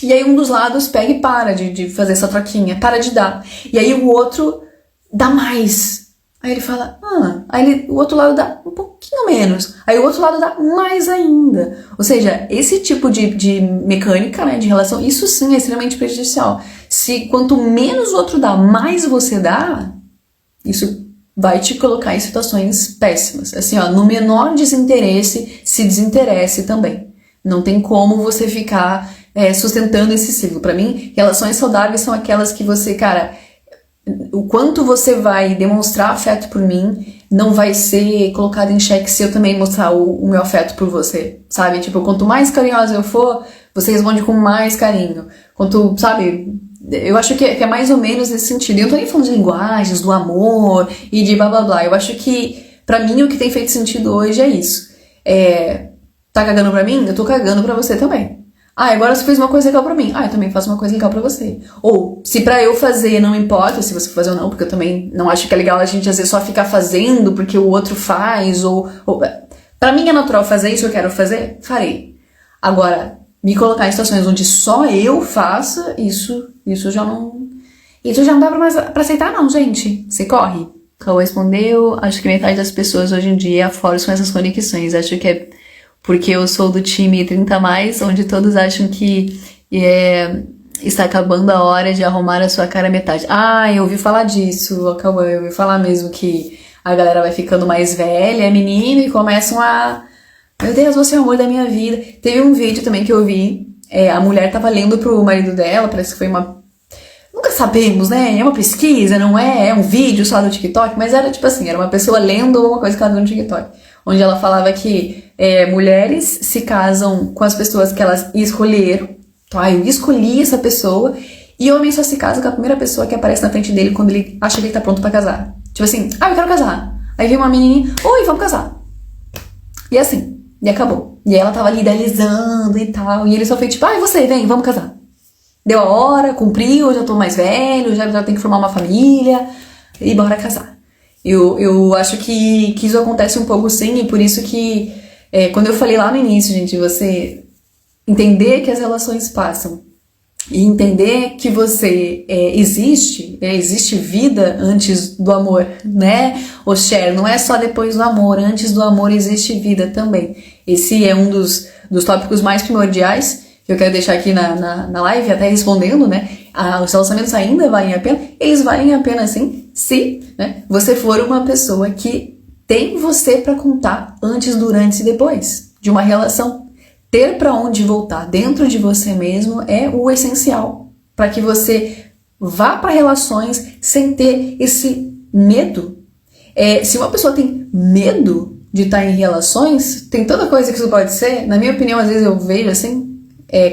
e aí um dos lados pega e para de fazer essa troquinha, para de dar. E aí o outro dá mais. Aí ele fala, o outro lado dá um pouquinho menos. Aí o outro lado dá mais ainda. Ou seja, esse tipo de mecânica, né, de relação, isso sim é extremamente prejudicial. Se quanto menos o outro dá, mais você dá, isso vai te colocar em situações péssimas. Assim, ó, no menor desinteresse, se desinteresse também. Não tem como você ficar sustentando esse ciclo. Pra mim, relações saudáveis são aquelas que você, cara... O quanto você vai demonstrar afeto por mim não vai ser colocado em xeque se eu também mostrar o meu afeto por você, sabe? Tipo, quanto mais carinhosa eu for, você responde com mais carinho. Quanto, sabe? Eu acho que é mais ou menos nesse sentido. E eu não tô nem falando de linguagens, do amor e de blá blá blá. Eu acho que, pra mim, o que tem feito sentido hoje é isso. Tá cagando pra mim? Eu tô cagando pra você também. Agora você fez uma coisa legal pra mim. Eu também faço uma coisa legal pra você. Ou, se pra eu fazer não importa se você fazer ou não, porque eu também não acho que é legal a gente às vezes só ficar fazendo porque o outro faz, ou pra mim é natural fazer isso, eu quero fazer, farei. Agora, me colocar em situações onde só eu faça, isso já não dá pra aceitar não, gente. Você corre. Cal respondeu, acho que metade das pessoas hoje em dia forçam essas conexões. Acho que é porque eu sou do time 30+, onde todos acham que está acabando a hora de arrumar a sua cara metade. Eu ouvi falar disso, Cauã, eu ouvi falar mesmo que a galera vai ficando mais velha, menino, e começam meu Deus, você é o amor da minha vida. Teve um vídeo também que eu vi, a mulher tava lendo pro marido dela, parece que foi nunca sabemos, né? É uma pesquisa, não é? É um vídeo só do TikTok, mas era tipo assim, era uma pessoa lendo uma coisa que ela viu no TikTok. Onde ela falava que mulheres se casam com as pessoas que elas escolheram. Então, eu escolhi essa pessoa. E homem só se casa com a primeira pessoa que aparece na frente dele quando ele acha que ele tá pronto pra casar. Tipo assim, eu quero casar. Aí vem uma menininha, oi, vamos casar. E assim, e acabou. E ela tava ali idealizando e tal. E ele só fez tipo, você, vem, vamos casar. Deu a hora, cumpriu, já tô mais velho, já tenho que formar uma família. E bora casar. Eu acho que isso acontece um pouco sim, e por isso que quando eu falei lá no início, gente, você entender que as relações passam. E entender que você existe vida antes do amor, né? O Cher, não é só depois do amor, antes do amor existe vida também. Esse é um dos tópicos mais primordiais que eu quero deixar aqui na live, até respondendo, né? Os relacionamentos ainda valem a pena? Eles valem a pena sim, se, né, você for uma pessoa que tem você pra contar antes, durante e depois de uma relação. Ter pra onde voltar dentro de você mesmo é o essencial para que você vá para relações sem ter esse medo. Se uma pessoa tem medo de estar em relações, tem tanta coisa que isso pode ser. Na minha opinião, às vezes eu vejo assim,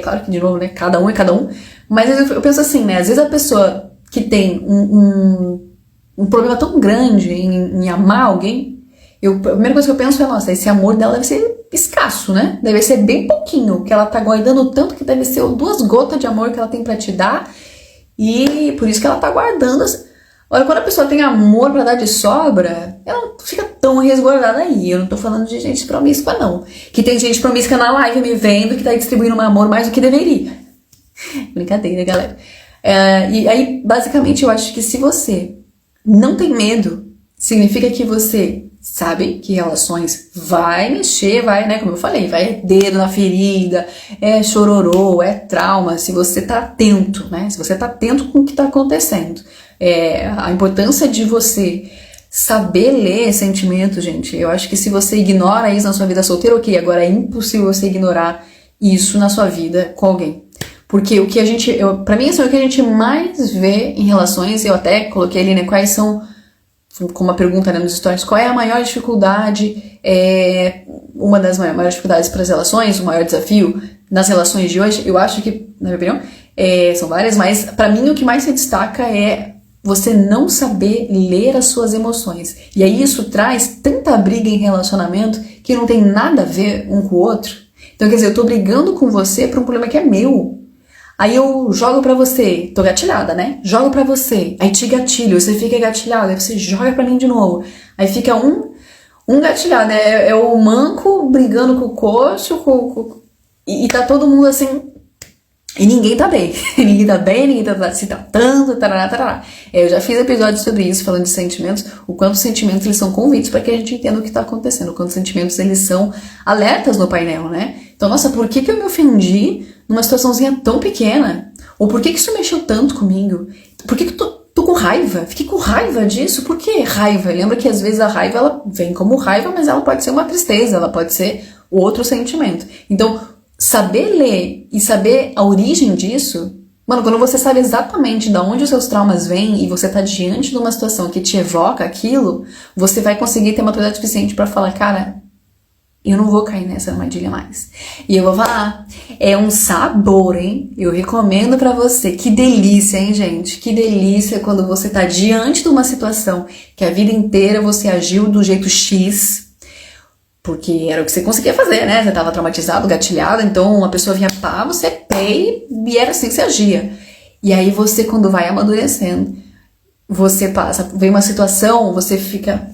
claro que de novo, né, cada um é cada um, mas às vezes eu penso assim, né, às vezes a pessoa que tem um problema tão grande em amar alguém, a primeira coisa que eu penso é, nossa, esse amor dela deve ser escasso, né? Deve ser bem pouquinho, que ela tá guardando tanto que deve ser 2 gotas de amor que ela tem pra te dar, e por isso que ela tá guardando. Olha, quando a pessoa tem amor pra dar de sobra, ela não fica tão resguardada aí. Eu não tô falando de gente promíscua, não. Que tem gente promíscua na live me vendo que tá distribuindo um amor mais do que deveria. Brincadeira, galera. E aí, basicamente, eu acho que se você não tem medo, significa que você sabe que relações vai mexer, vai, né, como eu falei, vai dedo na ferida, é chororô, é trauma, se você tá atento, né, se você tá atento com o que tá acontecendo. A importância de você saber ler sentimentos, gente, eu acho que se você ignora isso na sua vida solteira, ok, agora é impossível você ignorar isso na sua vida com alguém. Porque o que pra mim, assim, o que a gente mais vê em relações, eu até coloquei ali, né, quais são, com uma pergunta, né, nos stories, qual é a maior dificuldade, uma das maiores dificuldades para as relações, o maior desafio nas relações de hoje, eu acho que, na minha opinião, são várias, mas pra mim o que mais se destaca é você não saber ler as suas emoções. E aí isso traz tanta briga em relacionamento que não tem nada a ver um com o outro. Então, quer dizer, eu tô brigando com você por um problema que é meu. Aí eu jogo pra você, tô gatilhada, né? Jogo pra você, aí te gatilho, você fica gatilhado, aí você joga pra mim de novo. Aí fica um gatilhado, é o manco brigando com o coxo, e tá todo mundo assim, e ninguém tá bem. Ninguém tá se tratando, tarará. Eu já fiz episódios sobre isso, falando de sentimentos, o quanto os sentimentos eles são convites pra que a gente entenda o que tá acontecendo, o quanto os sentimentos eles são alertas no painel, né? Então, nossa, por que eu me ofendi numa situaçãozinha tão pequena? Ou por que isso mexeu tanto comigo? Por que tô com raiva? Fiquei com raiva disso? Por que raiva? Lembra que às vezes a raiva ela vem como raiva, mas ela pode ser uma tristeza, ela pode ser outro sentimento. Então, saber ler e saber a origem disso, mano, quando você sabe exatamente de onde os seus traumas vêm e você tá diante de uma situação que te evoca aquilo, você vai conseguir ter maturidade suficiente pra falar, cara, eu não vou cair nessa armadilha mais. E eu vou falar, é um sabor, hein? Eu recomendo pra você. Que delícia, hein, gente? Que delícia quando você tá diante de uma situação que a vida inteira você agiu do jeito X, porque era o que você conseguia fazer, né? Você tava traumatizado, gatilhado, então uma pessoa vinha pá, você pei, e era assim que você agia. E aí você, quando vai amadurecendo, você passa, vem uma situação, você fica,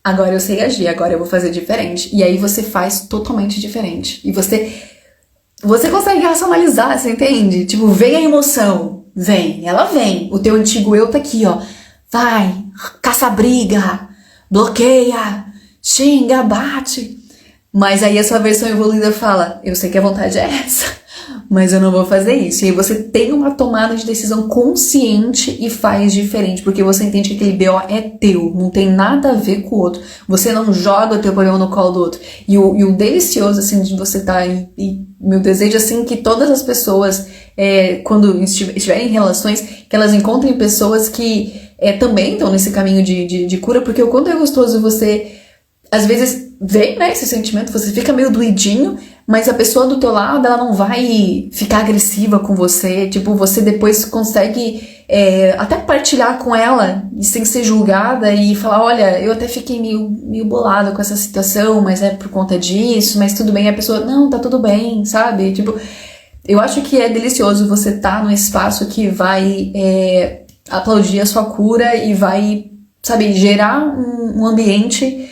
agora eu sei agir, agora eu vou fazer diferente. E aí você faz totalmente diferente. E você consegue racionalizar, você entende? Tipo, vem a emoção, ela vem. O teu antigo eu tá aqui, ó. Vai, caça briga, bloqueia, xinga, bate. Mas aí a sua versão evoluída fala, eu sei que a vontade é essa, mas eu não vou fazer isso. E aí você tem uma tomada de decisão consciente e faz diferente, porque você entende que aquele BO é teu, não tem nada a ver com o outro. Você não joga o teu problema no colo do outro. E o delicioso, assim, de você estar e meu desejo, assim, que todas as pessoas, quando estiverem em relações, que elas encontrem pessoas que também estão nesse caminho de cura, porque o quanto é gostoso você, às vezes, vem, né, esse sentimento, você fica meio doidinho, mas a pessoa do teu lado, ela não vai ficar agressiva com você, tipo, você depois consegue até partilhar com ela, sem ser julgada, e falar, olha, eu até fiquei meio bolada com essa situação, mas é por conta disso, mas tudo bem, e a pessoa, não, tá tudo bem, sabe? Tipo, eu acho que é delicioso você estar num espaço que vai aplaudir a sua cura e vai, sabe, gerar um ambiente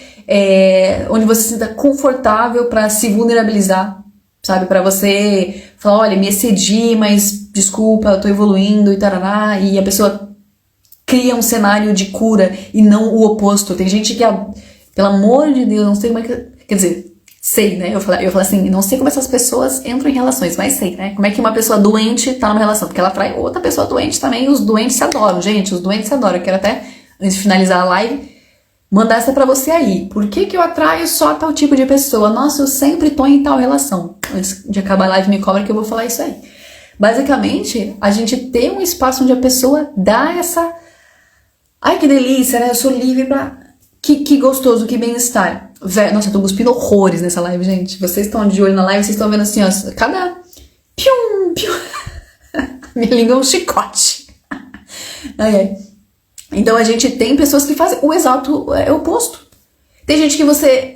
onde você se sinta confortável pra se vulnerabilizar, sabe? Pra você falar, olha, me excedi, mas desculpa, eu tô evoluindo e tarará, e a pessoa cria um cenário de cura e não o oposto. Tem gente que, pelo amor de Deus, não sei como é que... Quer dizer, sei, né? Eu falo assim, não sei como essas pessoas entram em relações, mas sei, né? Como é que uma pessoa doente tá numa relação, porque ela atrai outra pessoa doente também, e os doentes se adoram, gente, os doentes se adoram. Eu quero até, antes de finalizar a live, mandar essa pra você aí. Por que eu atraio só tal tipo de pessoa? Nossa, eu sempre tô em tal relação. Antes de acabar a live, me cobra que eu vou falar isso aí. Basicamente, a gente tem um espaço onde a pessoa dá essa... Ai, que delícia, né? Eu sou livre pra... Que gostoso, que bem-estar. Nossa, eu tô cuspindo horrores nessa live, gente. Vocês estão de olho na live, vocês estão vendo assim, ó. Cada... Pium, pium. Minha língua é um chicote. Ai. Então a gente tem pessoas que fazem o exato oposto. Tem gente que você...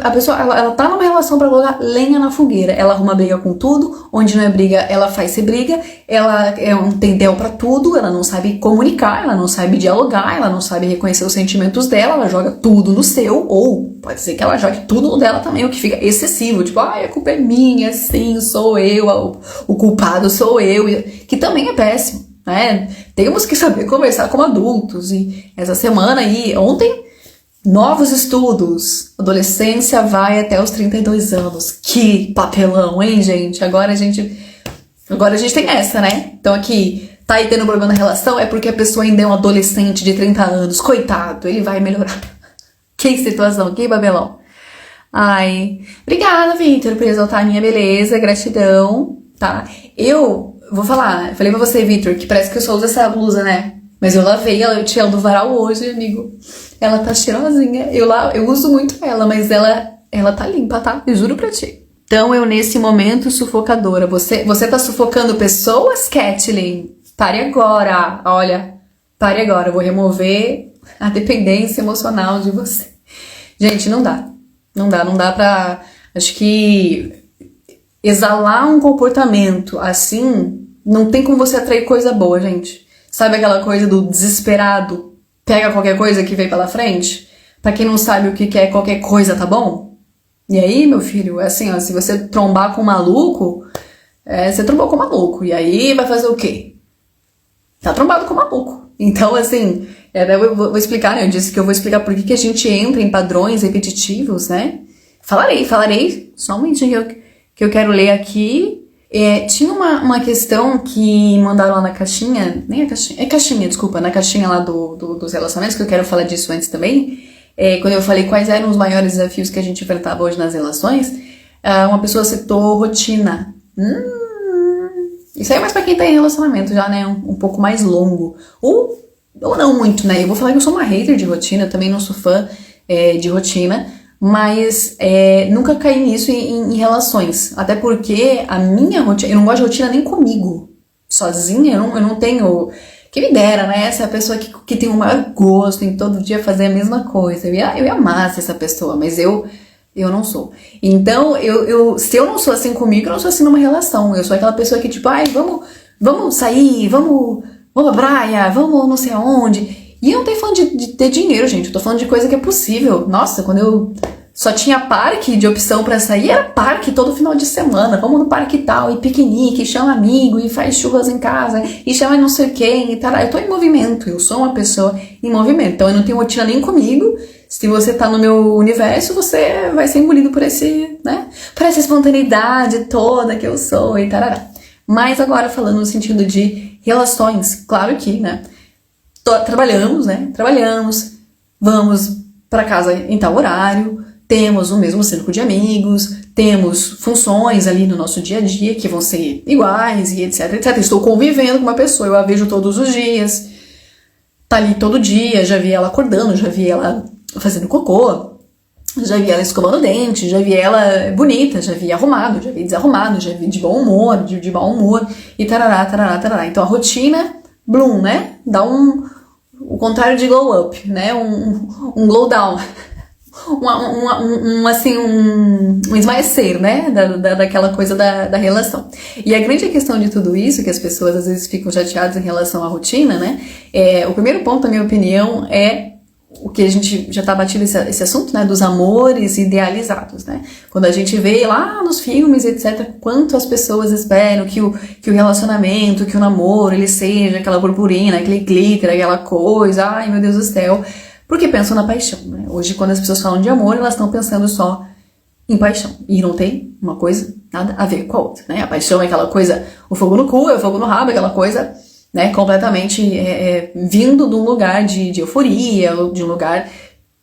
a pessoa, ela tá numa relação pra colocar lenha na fogueira. Ela arruma briga com tudo. Onde não é briga, ela faz ser briga. Ela é um tendel pra tudo. Ela não sabe comunicar, ela não sabe dialogar, ela não sabe reconhecer os sentimentos dela. Ela joga tudo no seu. Ou pode ser que ela jogue tudo no dela também, o que fica excessivo. Tipo, a culpa é minha, sim, sou eu. O culpado sou eu. Que também é péssimo, né? Temos que saber conversar como adultos. E essa semana aí, ontem... Novos estudos. Adolescência vai até os 32 anos. Que papelão, hein, gente? Agora a gente tem essa, né? Então aqui, tá aí tendo problema na relação, é porque a pessoa ainda é um adolescente de 30 anos. Coitado, ele vai melhorar. Que situação, que papelão. Ai, obrigada, Victor, por exaltar a minha beleza, gratidão, tá? Eu vou falar, falei pra você, Victor, que parece que eu só uso essa blusa, né? Mas eu lavei ela, eu tirei ela do varal hoje, amigo. Ela tá cheirosinha. Eu uso muito ela, mas ela tá limpa, tá? Eu juro pra ti. Então, eu nesse momento sufocadora. Você tá sufocando pessoas, Kathleen? Pare agora. Olha, pare agora. Eu vou remover a dependência emocional de você. Gente, não dá. Não dá pra... Acho que exalar um comportamento assim, não tem como você atrair coisa boa, gente. Sabe aquela coisa do desesperado? Pega qualquer coisa que vem pela frente? Pra quem não sabe o que é qualquer coisa, tá bom? E aí, meu filho, é assim, ó, se você trombar com um maluco, você trombou com um maluco. E aí vai fazer o quê? Tá trombado com um maluco. Então, assim, eu vou explicar, né? Eu disse que eu vou explicar por que a gente entra em padrões repetitivos, né? Falarei. Só um momentinho que eu quero ler aqui. Tinha uma questão que mandaram lá na caixinha, nem a caixinha, caixinha, desculpa, na caixinha lá dos relacionamentos, que eu quero falar disso antes também, quando eu falei quais eram os maiores desafios que a gente enfrentava hoje nas relações, uma pessoa citou rotina. Isso aí é mais pra quem tá em relacionamento já, né, um pouco mais longo, ou não muito, né, eu vou falar que eu sou uma hater de rotina, eu também não sou fã de rotina, mas nunca caí nisso em relações. Até porque a minha rotina... Eu não gosto de rotina nem comigo. Sozinha, eu não tenho... Que me dera, né? Essa é a pessoa que tem o maior gosto em todo dia fazer a mesma coisa. Eu ia amar essa pessoa, mas eu não sou. Então, se eu não sou assim comigo, eu não sou assim numa relação. Eu sou aquela pessoa que tipo, vamos sair, vamos pra praia, vamos não sei aonde... E eu não tô falando de ter dinheiro, gente. Eu tô falando de coisa que é possível. Nossa, quando eu só tinha parque de opção pra sair, era parque todo final de semana. Vamos no parque tal, e piquenique, e chama amigo, e faz churras em casa, e chama não sei quem, e tal. Eu tô em movimento, eu sou uma pessoa em movimento. Então eu não tenho rotina nem comigo. Se você tá no meu universo, você vai ser engolido por por essa espontaneidade toda que eu sou, e tarará. Mas agora falando no sentido de relações, claro que, né? Trabalhamos, vamos pra casa em tal horário, temos o mesmo círculo de amigos, temos funções ali no nosso dia a dia que vão ser iguais e etc, etc. Estou convivendo com uma pessoa, eu a vejo todos os dias, tá ali todo dia, já vi ela acordando, já vi ela fazendo cocô, já vi ela escovando o dente, já vi ela bonita, já vi arrumado, já vi desarrumado, já vi de bom humor, de mau humor e tarará, tarará, tarará. Então a rotina, bloom, né? Dá o contrário de glow up, né? Um glow down. Um esmaecer, né? Daquela coisa da relação. E a grande questão de tudo isso, que as pessoas às vezes ficam chateadas em relação à rotina, né? O primeiro ponto, na minha opinião, é o que a gente já tá batido esse assunto, né, dos amores idealizados, né? Quando a gente vê lá nos filmes, etc, quanto as pessoas esperam que o relacionamento, que o namoro, ele seja aquela purpurina, aquele glitter, aquela coisa, ai meu Deus do céu, porque pensam na paixão, né? Hoje, quando as pessoas falam de amor, elas estão pensando só em paixão, e não tem uma coisa nada a ver com a outra, né? A paixão é aquela coisa, o fogo no cu, é o fogo no rabo, aquela coisa, né, completamente vindo de um lugar de euforia, de um lugar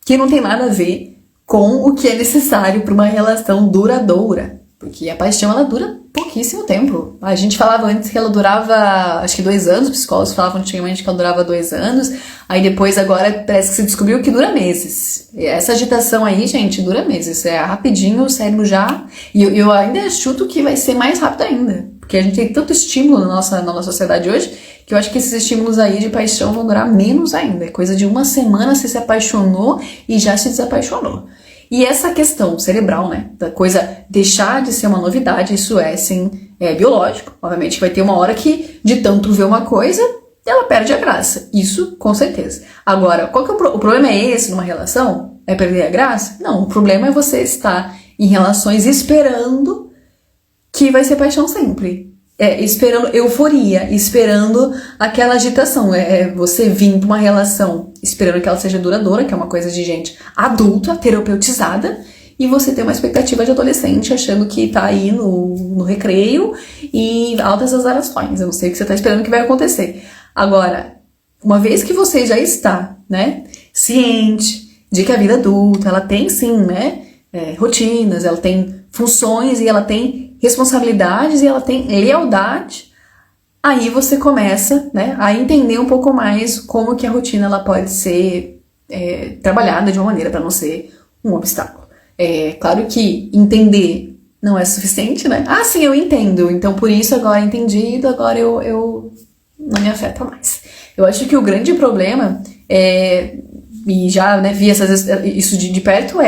que não tem nada a ver com o que é necessário para uma relação duradoura. Porque a paixão, ela dura pouquíssimo tempo. A gente falava antes que ela durava, acho que 2 anos, os psicólogos falavam antigamente que ela durava 2 anos, aí depois agora parece que se descobriu que dura meses. E essa agitação aí, gente, dura meses. É rapidinho, o cérebro já... E eu ainda chuto que vai ser mais rápido ainda. Porque a gente tem tanto estímulo na nossa sociedade hoje, que eu acho que esses estímulos aí de paixão vão durar menos ainda. É coisa de 1 semana você se apaixonou e já se desapaixonou. E essa questão cerebral, né, da coisa deixar de ser uma novidade, isso é, sim, biológico. Obviamente vai ter uma hora que, de tanto ver uma coisa, ela perde a graça. Isso, com certeza. Agora, qual que é o problema é esse numa relação? É perder a graça? Não, o problema é você estar em relações esperando que vai ser paixão sempre. Esperando euforia, esperando aquela agitação. Você vir pra uma relação esperando que ela seja duradoura, que é uma coisa de gente adulta, terapeutizada, e você ter uma expectativa de adolescente achando que tá aí no recreio e altas azarações. Eu não sei o que você tá esperando que vai acontecer. Agora, uma vez que você já está, né, ciente de que a vida adulta, ela tem sim, né, rotinas, ela tem funções e ela tem responsabilidades e ela tem lealdade, aí você começa, né, a entender um pouco mais como que a rotina ela pode ser trabalhada de uma maneira para não ser um obstáculo. Claro que entender não é suficiente, né? Ah, sim, eu entendo, então por isso agora entendido, agora eu não me afeta mais. Eu acho que o grande problema e já, né, vi isso de perto,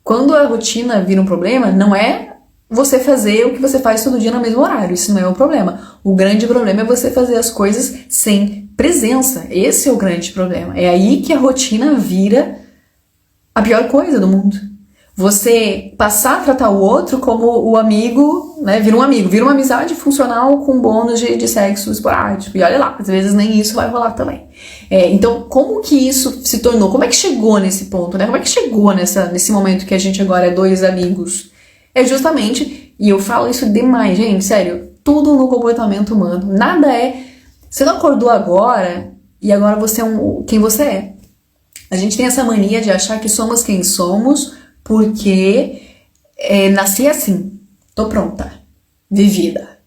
quando a rotina vira um problema, não é você fazer o que você faz todo dia no mesmo horário. Isso não é um problema. O grande problema é você fazer as coisas sem presença. Esse é o grande problema. É aí que a rotina vira a pior coisa do mundo. Você passar a tratar o outro como o amigo, né? Vira um amigo, vira uma amizade funcional com bônus de sexo esporádico. E olha lá, às vezes nem isso vai rolar também. Então, como que isso se tornou? Como é que chegou nesse ponto, né? Como é que chegou nesse momento que a gente agora é 2 amigos? É justamente, e eu falo isso demais, gente, sério, tudo no comportamento humano. Nada você não acordou agora e agora você é quem você é. A gente tem essa mania de achar que somos quem somos porque nasci assim, tô pronta, vivida.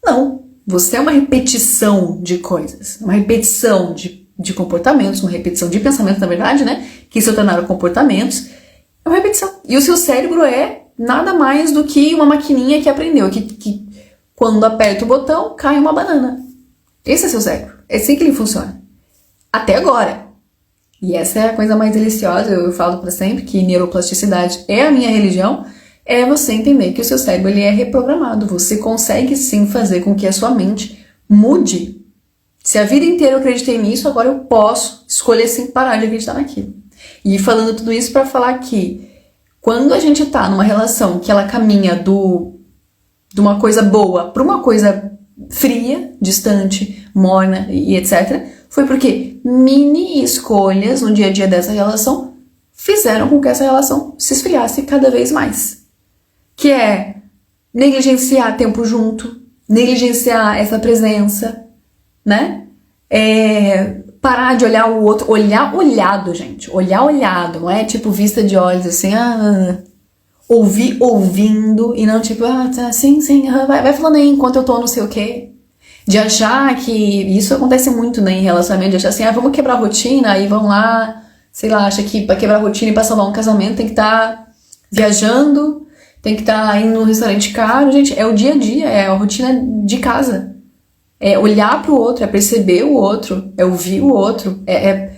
Não, você é uma repetição de coisas, uma repetição de comportamentos, uma repetição de pensamentos, na verdade, né, que se tornaram comportamentos, é uma repetição. E o seu cérebro nada mais do que uma maquininha que aprendeu que quando aperta o botão, cai uma banana. Esse é seu cérebro. É assim que ele funciona. Até agora. E essa é a coisa mais deliciosa, eu falo pra sempre que neuroplasticidade é a minha religião, é você entender que o seu cérebro ele é reprogramado. Você consegue sim fazer com que a sua mente mude. Se a vida inteira eu acreditei nisso, agora eu posso escolher sim parar de acreditar naquilo. E falando tudo isso pra falar que quando a gente tá numa relação que ela caminha de uma coisa boa para uma coisa fria, distante, morna e etc., foi porque mini escolhas no dia a dia dessa relação fizeram com que essa relação se esfriasse cada vez mais. Que é negligenciar tempo junto, negligenciar essa presença, né? Parar de olhar o outro, olhar olhado, gente, olhar olhado, não é tipo vista de olhos assim, ouvir ouvindo e não tipo, tá, sim, vai falando aí enquanto eu tô não sei o quê. De achar que, isso acontece muito, né, em relacionamento, de achar assim, vamos quebrar a rotina, aí vão lá, sei lá, acha que pra quebrar a rotina e pra salvar um casamento tem que estar viajando, tem que estar indo num restaurante caro, gente, é o dia a dia, é a rotina de casa. É olhar pro outro, é perceber o outro, é ouvir o outro, é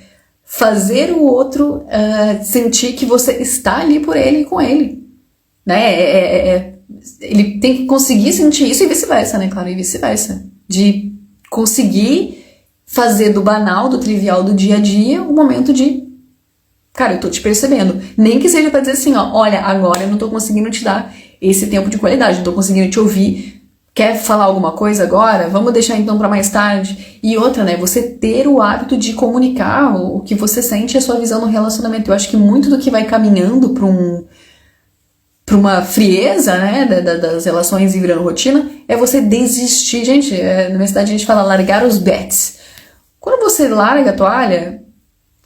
fazer o outro sentir que você está ali por ele e com ele, né? Ele tem que conseguir sentir isso e vice-versa, né? Claro, e vice-versa. De conseguir fazer do banal, do trivial do dia a dia, um momento de cara, eu tô te percebendo. Nem que seja pra dizer assim, ó, olha, agora eu não tô conseguindo te dar esse tempo de qualidade, não tô conseguindo te ouvir. Quer falar alguma coisa agora? Vamos deixar então pra mais tarde. E outra, né, você ter o hábito de comunicar o que você sente e a sua visão no relacionamento. Eu acho que muito do que vai caminhando pra uma frieza, né, das relações e virando rotina, é você desistir. Gente, na minha cidade a gente fala largar os bets. Quando você larga a toalha,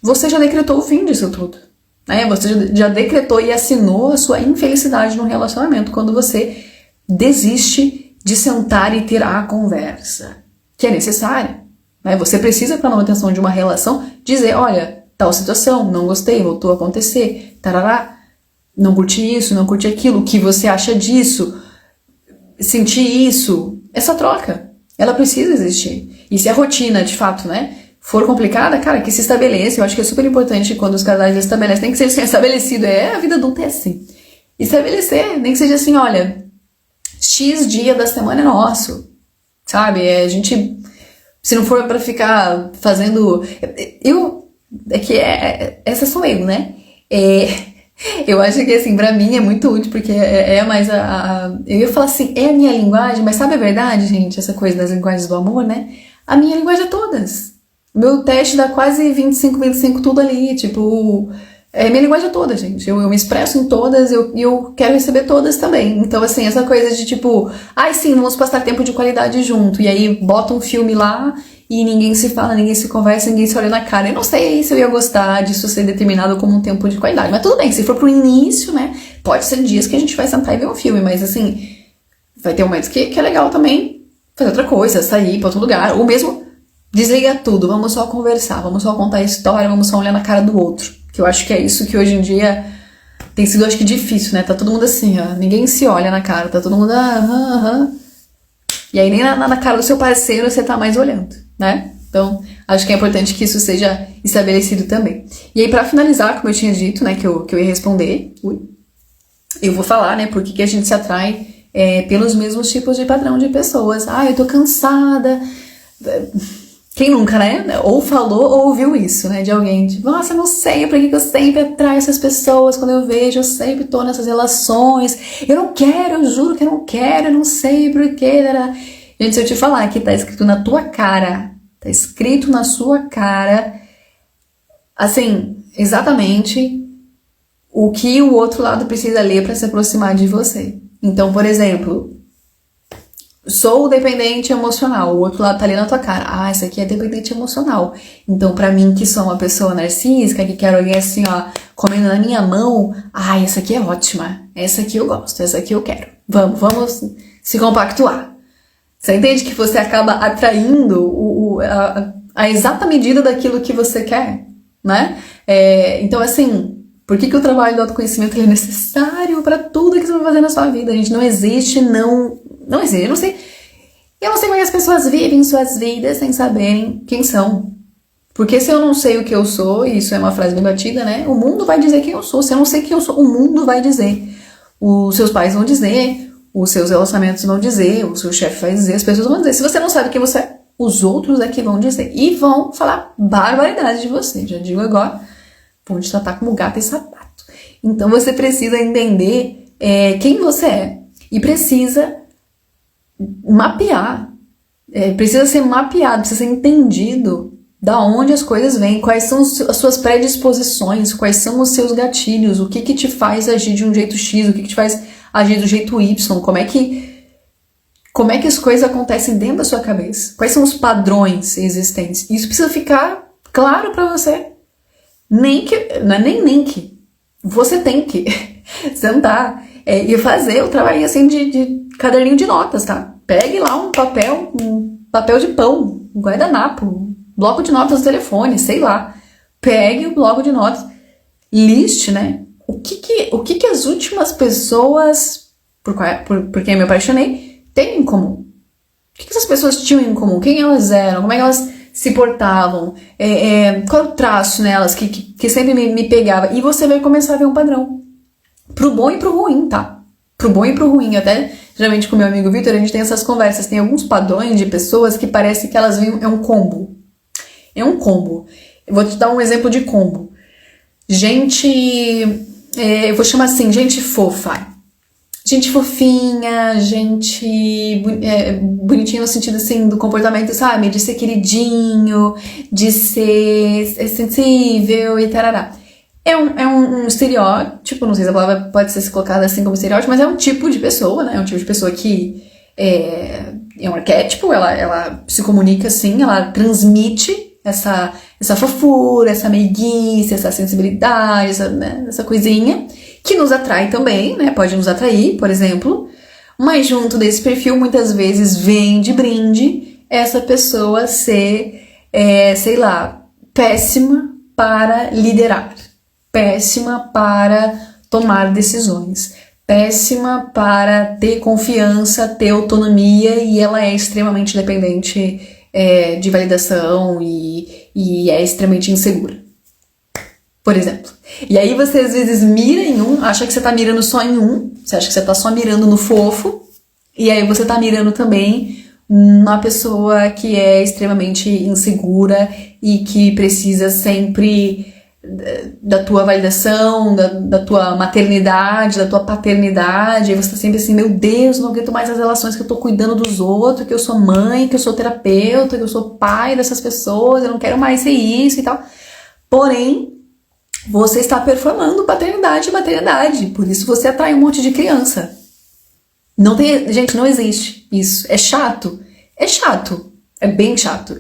você já decretou o fim disso tudo. Né? Você já decretou e assinou a sua infelicidade no relacionamento quando você desiste de sentar e ter a conversa, que é necessária. Né? Você precisa, para a manutenção de uma relação, dizer, olha, tal situação, não gostei, voltou a acontecer, tarará, não curti isso, não curti aquilo, o que você acha disso, sentir isso. Essa troca, ela precisa existir. E se a rotina, de fato, né, for complicada, cara, que se estabeleça. Eu acho que é super importante quando os casais estabelecem, nem que seja assim, estabelecido, a vida adulta é assim. Estabelecer, nem que seja assim, olha, X dia da semana é nosso, sabe? A gente, se não for pra ficar fazendo... essa sou eu, né? Eu acho que, assim, pra mim é muito útil, porque mais eu ia falar assim, é a minha linguagem, mas sabe a verdade, gente? Essa coisa das linguagens do amor, né? A minha linguagem é todas. Meu teste dá quase 25, tudo ali, tipo... minha linguagem é toda, gente. Eu me expresso em todas e eu quero receber todas também. Então, assim, essa coisa de tipo, sim, vamos passar tempo de qualidade junto. E aí bota um filme lá e ninguém se fala, ninguém se conversa, ninguém se olha na cara. Eu não sei se eu ia gostar disso ser determinado como um tempo de qualidade. Mas tudo bem, se for pro início, né? Pode ser dias que a gente vai sentar e ver um filme, mas assim, vai ter momentos que é legal também fazer outra coisa, sair pra outro lugar. Ou mesmo desligar tudo, vamos só conversar, vamos só contar a história, vamos só olhar na cara do outro. Que eu acho que é isso que hoje em dia tem sido, acho que, difícil, né? Tá todo mundo assim, ó. Ninguém se olha na cara, tá todo mundo... E aí nem na cara do seu parceiro você tá mais olhando, né? Então, acho que é importante que isso seja estabelecido também. E aí, pra finalizar, como eu tinha dito, né, que eu ia responder, eu vou falar, né, por que a gente se atrai pelos mesmos tipos de padrão de pessoas. Eu tô cansada... Quem nunca, né? Ou falou ou ouviu isso, né? De alguém. Tipo, nossa, eu não sei por que eu sempre atraio essas pessoas. Quando eu vejo, eu sempre tô nessas relações. Eu não quero, eu juro que eu não quero, eu não sei por quê. Gente, se eu te falar que tá escrito na tua cara, tá escrito na sua cara, assim, exatamente o que o outro lado precisa ler pra se aproximar de você. Então, por exemplo... Sou dependente emocional, o outro lado tá ali na tua cara. Essa aqui é dependente emocional. Então, pra mim, que sou uma pessoa narcísica, que quero alguém assim, ó, comendo na minha mão, essa aqui é ótima. Essa aqui eu gosto, essa aqui eu quero. Vamos se compactuar. Você entende que você acaba atraindo a exata medida daquilo que você quer, né? Então, assim, por que o trabalho do autoconhecimento é necessário pra tudo que você vai fazer na sua vida? A gente não existe, não existe, eu não sei como é que as pessoas vivem suas vidas sem saberem quem são. Porque se eu não sei o que eu sou, e isso é uma frase bem batida, né? O mundo vai dizer quem eu sou. Se eu não sei quem eu sou, o mundo vai dizer. Os seus pais vão dizer, os seus relacionamentos vão dizer, o seu chefe vai dizer, as pessoas vão dizer. Se você não sabe quem você é, os outros é que vão dizer. E vão falar barbaridade de você. Já digo agora, vão te tratar como gato e sapato. Então você precisa entender quem você é. E precisa mapear, precisa ser mapeado, precisa ser entendido da onde as coisas vêm, quais são as suas predisposições, quais são os seus gatilhos, o que te faz agir de um jeito X, o que te faz agir do jeito Y, como é que as coisas acontecem dentro da sua cabeça, quais são os padrões existentes. Isso precisa ficar claro pra você. Nem que você tem que sentar e fazer o trabalhinho assim de caderninho de notas, tá? Pegue lá um papel de pão, um guardanapo, um bloco de notas do telefone, sei lá. Pegue o bloco de notas, liste, né? O que as últimas pessoas por quem eu me apaixonei têm em comum? O que essas pessoas tinham em comum? Quem elas eram? Como é que elas se portavam? Qual é o traço nelas que sempre me pegava? E você vai começar a ver um padrão. Pro bom e pro ruim, tá? Pro bom e pro ruim. Até, geralmente, com meu amigo Vitor, a gente tem essas conversas. Tem alguns padrões de pessoas que parece que elas vêm... É um combo. É um combo. Eu vou te dar um exemplo de combo. gente, eu vou chamar assim, gente fofa. Gente fofinha, gente bonitinha no sentido assim do comportamento, sabe? De ser queridinho, de ser sensível e tarará. É um estereótipo, não sei se a palavra pode ser colocada assim como estereótipo, mas é um tipo de pessoa, né? É um tipo de pessoa que é um arquétipo, ela se comunica assim, ela transmite essa fofura, essa meiguice, essa sensibilidade, essa coisinha, que nos atrai também, né? Pode nos atrair, por exemplo, mas junto desse perfil, muitas vezes vem de brinde essa pessoa ser, sei lá, péssima para liderar, péssima para tomar decisões, péssima para ter confiança, ter autonomia, e ela é extremamente dependente de validação e é extremamente insegura, por exemplo. E aí você às vezes mira em acha que você tá mirando só em você acha que você tá só mirando no fofo, e aí você tá mirando também na pessoa que é extremamente insegura e que precisa sempre da tua validação, da tua maternidade, da tua paternidade. Aí você tá sempre assim, meu Deus, não aguento mais as relações, que eu tô cuidando dos outros, que eu sou mãe, que eu sou terapeuta, que eu sou pai dessas pessoas, eu não quero mais ser isso e tal. Porém, você está performando paternidade e maternidade, por isso você atrai um monte de criança. Gente, não existe isso. É chato, é bem chato.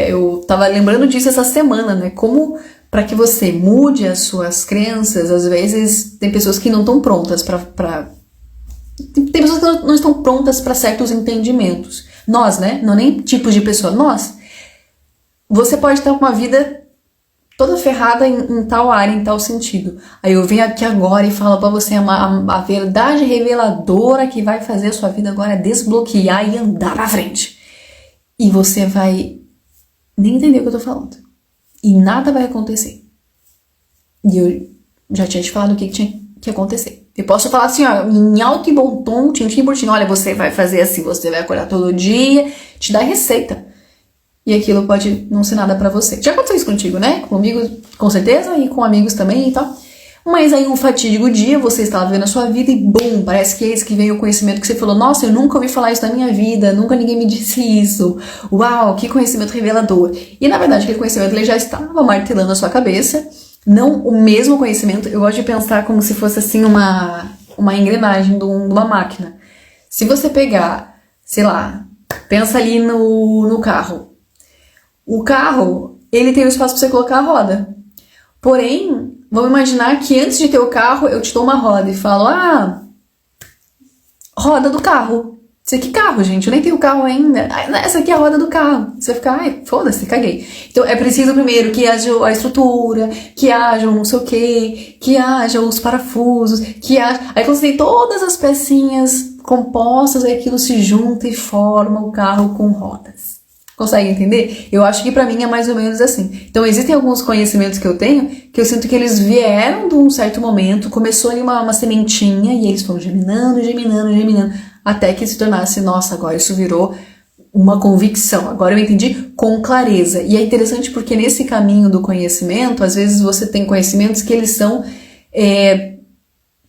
Eu tava lembrando disso essa semana, né? Como para que você mude as suas crenças, às vezes tem pessoas que não estão prontas tem pessoas que não estão prontas para certos entendimentos. Nós, né? Não é nem tipos de pessoa, nós. Você pode estar com uma vida toda ferrada em tal área, em tal sentido. Aí eu venho aqui agora e falo pra você a verdade reveladora que vai fazer a sua vida agora desbloquear e andar pra frente. E você vai nem entender o que eu tô falando. E nada vai acontecer. E eu já tinha te falado o que tinha que acontecer. Eu posso falar assim, ó, em alto e bom tom, tintim por tintim, olha, você vai fazer assim, você vai acordar todo dia, te dá receita. E aquilo pode não ser nada pra você. Já aconteceu isso contigo, né? Comigo, com certeza, e com amigos também e tal. Mas aí um fatídico dia, você estava vivendo a sua vida e bum, parece que é esse que veio o conhecimento que você falou, nossa, eu nunca ouvi falar isso na minha vida, nunca ninguém me disse isso. Uau, que conhecimento revelador. E na verdade, aquele conhecimento ele já estava martelando a sua cabeça. Não o mesmo conhecimento, eu gosto de pensar como se fosse assim uma engrenagem de uma máquina. Se você pegar, sei lá, pensa ali no carro. O carro, ele tem o espaço para você colocar a roda. Porém, vamos imaginar que antes de ter o carro, eu te dou uma roda e falo, roda do carro. Isso aqui é carro, gente, eu nem tenho carro ainda. Essa aqui é a roda do carro. Você vai ficar, foda-se, caguei. Então, é preciso primeiro que haja a estrutura, que haja não sei o quê, que haja os parafusos, que haja... Aí quando você tem todas as pecinhas compostas, aí aquilo se junta e forma o carro com rodas. Consegue entender? Eu acho que pra mim é mais ou menos assim. Então existem alguns conhecimentos que eu tenho que eu sinto que eles vieram de um certo momento, começou ali uma sementinha e eles foram germinando, até que se tornasse, nossa, agora isso virou uma convicção, agora eu entendi com clareza. E é interessante porque nesse caminho do conhecimento, às vezes você tem conhecimentos que eles são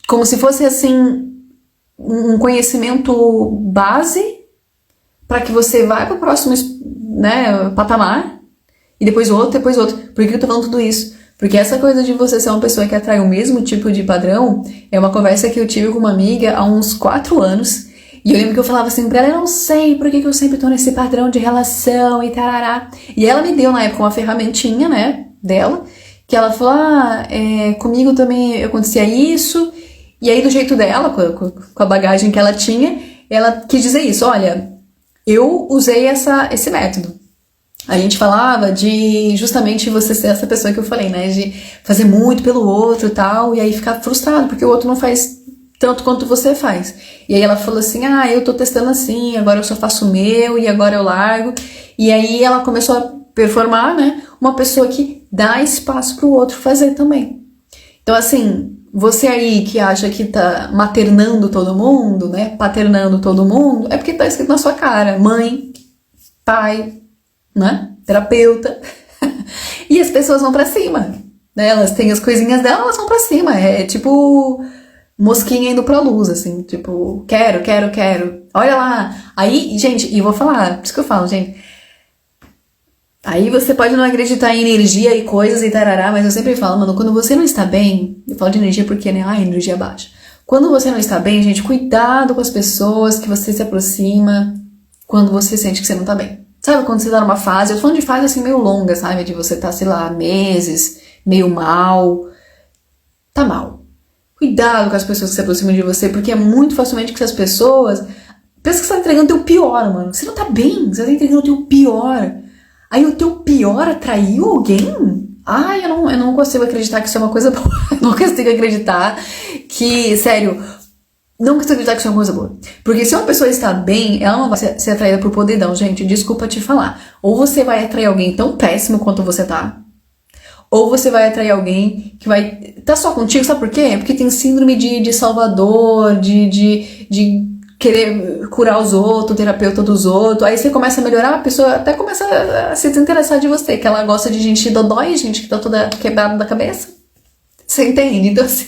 como se fosse assim um conhecimento base para que você vá para o próximo, né, patamar, e depois outro. Por que eu tô falando tudo isso? Porque essa coisa de você ser uma pessoa que atrai o mesmo tipo de padrão é uma conversa que eu tive com uma amiga há uns 4 anos, e eu lembro que eu falava assim pra ela, eu não sei por que eu sempre tô nesse padrão de relação e tarará. E ela me deu na época uma ferramentinha, né, dela, que ela falou, comigo também acontecia isso, e aí do jeito dela, com a bagagem que ela tinha, ela quis dizer isso, olha, eu usei esse método. A gente falava de justamente você ser essa pessoa que eu falei, né? De fazer muito pelo outro e tal, e aí ficar frustrado, porque o outro não faz tanto quanto você faz. E aí ela falou assim, eu tô testando assim, agora eu só faço o meu, e agora eu largo. E aí ela começou a performar, né? Uma pessoa que dá espaço pro outro fazer também. Então assim, você aí que acha que tá maternando todo mundo, né? Paternando todo mundo, é porque tá escrito na sua cara, mãe, pai, né? Terapeuta. E as pessoas vão pra cima. né? Elas têm as coisinhas delas, elas vão pra cima. É tipo mosquinha indo pra luz, assim. Tipo, quero. Olha lá. Aí, gente, e eu vou falar, por isso que eu falo, gente. Aí você pode não acreditar em energia e coisas e tarará, mas eu sempre falo, mano, quando você não está bem, eu falo de energia porque, né, energia baixa. Quando você não está bem, gente, cuidado com as pessoas que você se aproxima quando você sente que você não tá bem. Sabe, quando você tá numa fase, eu tô falando de fase assim meio longa, sabe, de você tá, sei lá, meses, meio mal, tá mal. Cuidado com as pessoas que se aproximam de você, porque é muito facilmente que essas pessoas, pensa que você tá entregando o teu pior, mano. Você não tá bem, você tá entregando o teu pior. Aí o teu pior atraiu alguém? Ai, eu não consigo acreditar que isso é uma coisa boa. Eu não consigo acreditar que, sério, não consigo acreditar que isso é uma coisa boa. Porque se uma pessoa está bem, ela não vai ser atraída por podridão, gente. Desculpa te falar. Ou você vai atrair alguém tão péssimo quanto você tá, ou você vai atrair alguém que vai tá só contigo, sabe por quê? Porque tem síndrome de salvador, de querer curar os outros, terapeuta dos outros. Aí você começa a melhorar, a pessoa até começa a se desinteressar de você, que ela gosta de gente dodói, gente que tá toda quebrada da cabeça. Você entende? Então, assim,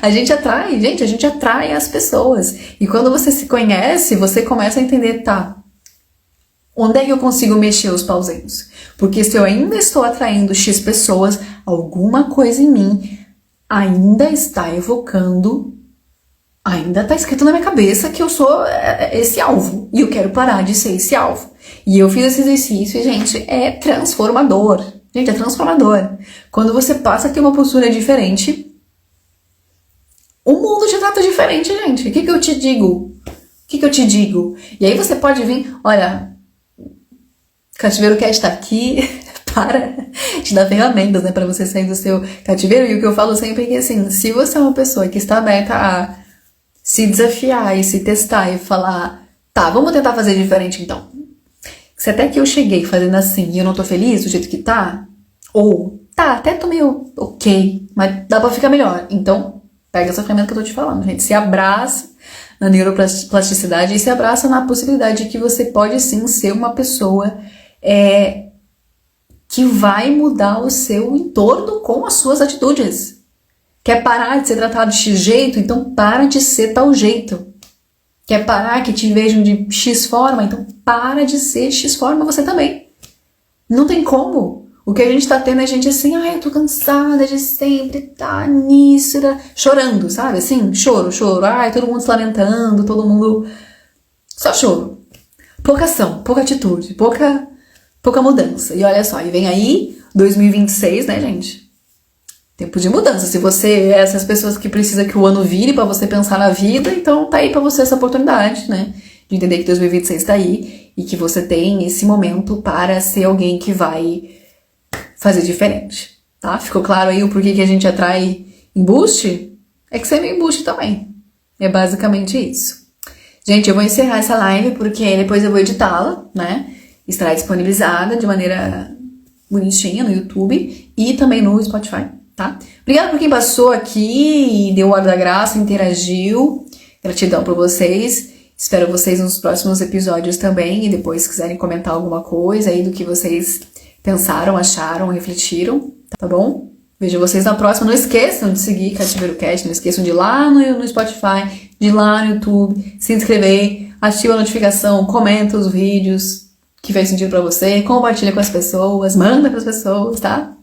a gente atrai as pessoas. E quando você se conhece, você começa a entender, tá, onde é que eu consigo mexer os pauzinhos? Porque se eu ainda estou atraindo X pessoas, alguma coisa em mim ainda está evocando, ainda está escrito na minha cabeça que eu sou esse alvo. E eu quero parar de ser esse alvo. E eu fiz esse exercício e, gente, é transformador. Gente, é transformador. Quando você passa a ter uma postura diferente, o mundo te trata diferente, gente. O que eu te digo? E aí você pode vir, olha, Cativeiro Cast tá aqui para te dar ferramentas, né, para você sair do seu cativeiro. E o que eu falo sempre é que, assim, se você é uma pessoa que está aberta a se desafiar e se testar e falar, tá, vamos tentar fazer diferente então. Se até que eu cheguei fazendo assim e eu não tô feliz do jeito que tá, ou, tá, até tô meio ok, mas dá pra ficar melhor. Então, pega essa ferramenta que eu tô te falando, gente. Se abraça na neuroplasticidade e se abraça na possibilidade de que você pode sim ser uma pessoa que vai mudar o seu entorno com as suas atitudes. Quer parar de ser tratado de X jeito? Então para de ser tal jeito. Quer parar que te vejam de X forma? Então para de ser X forma você também. Não tem como. O que a gente tá tendo é gente assim, ai, eu tô cansada de sempre tá nisso, chorando, sabe? Assim, choro. Ai, todo mundo se lamentando, todo mundo... Só choro. Pouca ação, pouca atitude, pouca mudança. E olha só, e vem aí 2026, né, gente? Tempo de mudança. Se você é essas pessoas que precisa que o ano vire pra você pensar na vida, então tá aí pra você essa oportunidade, né? De entender que 2026 tá aí e que você tem esse momento para ser alguém que vai fazer diferente, tá? Ficou claro aí o porquê que a gente atrai embuste? É que você é meio embuste também. É basicamente isso. Gente, eu vou encerrar essa live porque depois eu vou editá-la, né? Estará disponibilizada de maneira bonitinha no YouTube e também no Spotify, tá? Obrigada por quem passou aqui e deu o ar da graça, interagiu. Gratidão por vocês. Espero vocês nos próximos episódios também e depois se quiserem comentar alguma coisa aí do que vocês pensaram, acharam, refletiram, tá bom? Vejo vocês na próxima. Não esqueçam de seguir Cativeiro Cast, não esqueçam de ir lá no Spotify, de ir lá no YouTube, se inscrever, ativa a notificação, comenta os vídeos que fez sentido pra você, compartilha com as pessoas, manda pras pessoas, tá?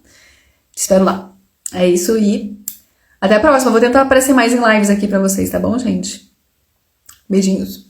Te espero lá. É isso e até a próxima. Vou tentar aparecer mais em lives aqui pra vocês, tá bom, gente? Beijinhos.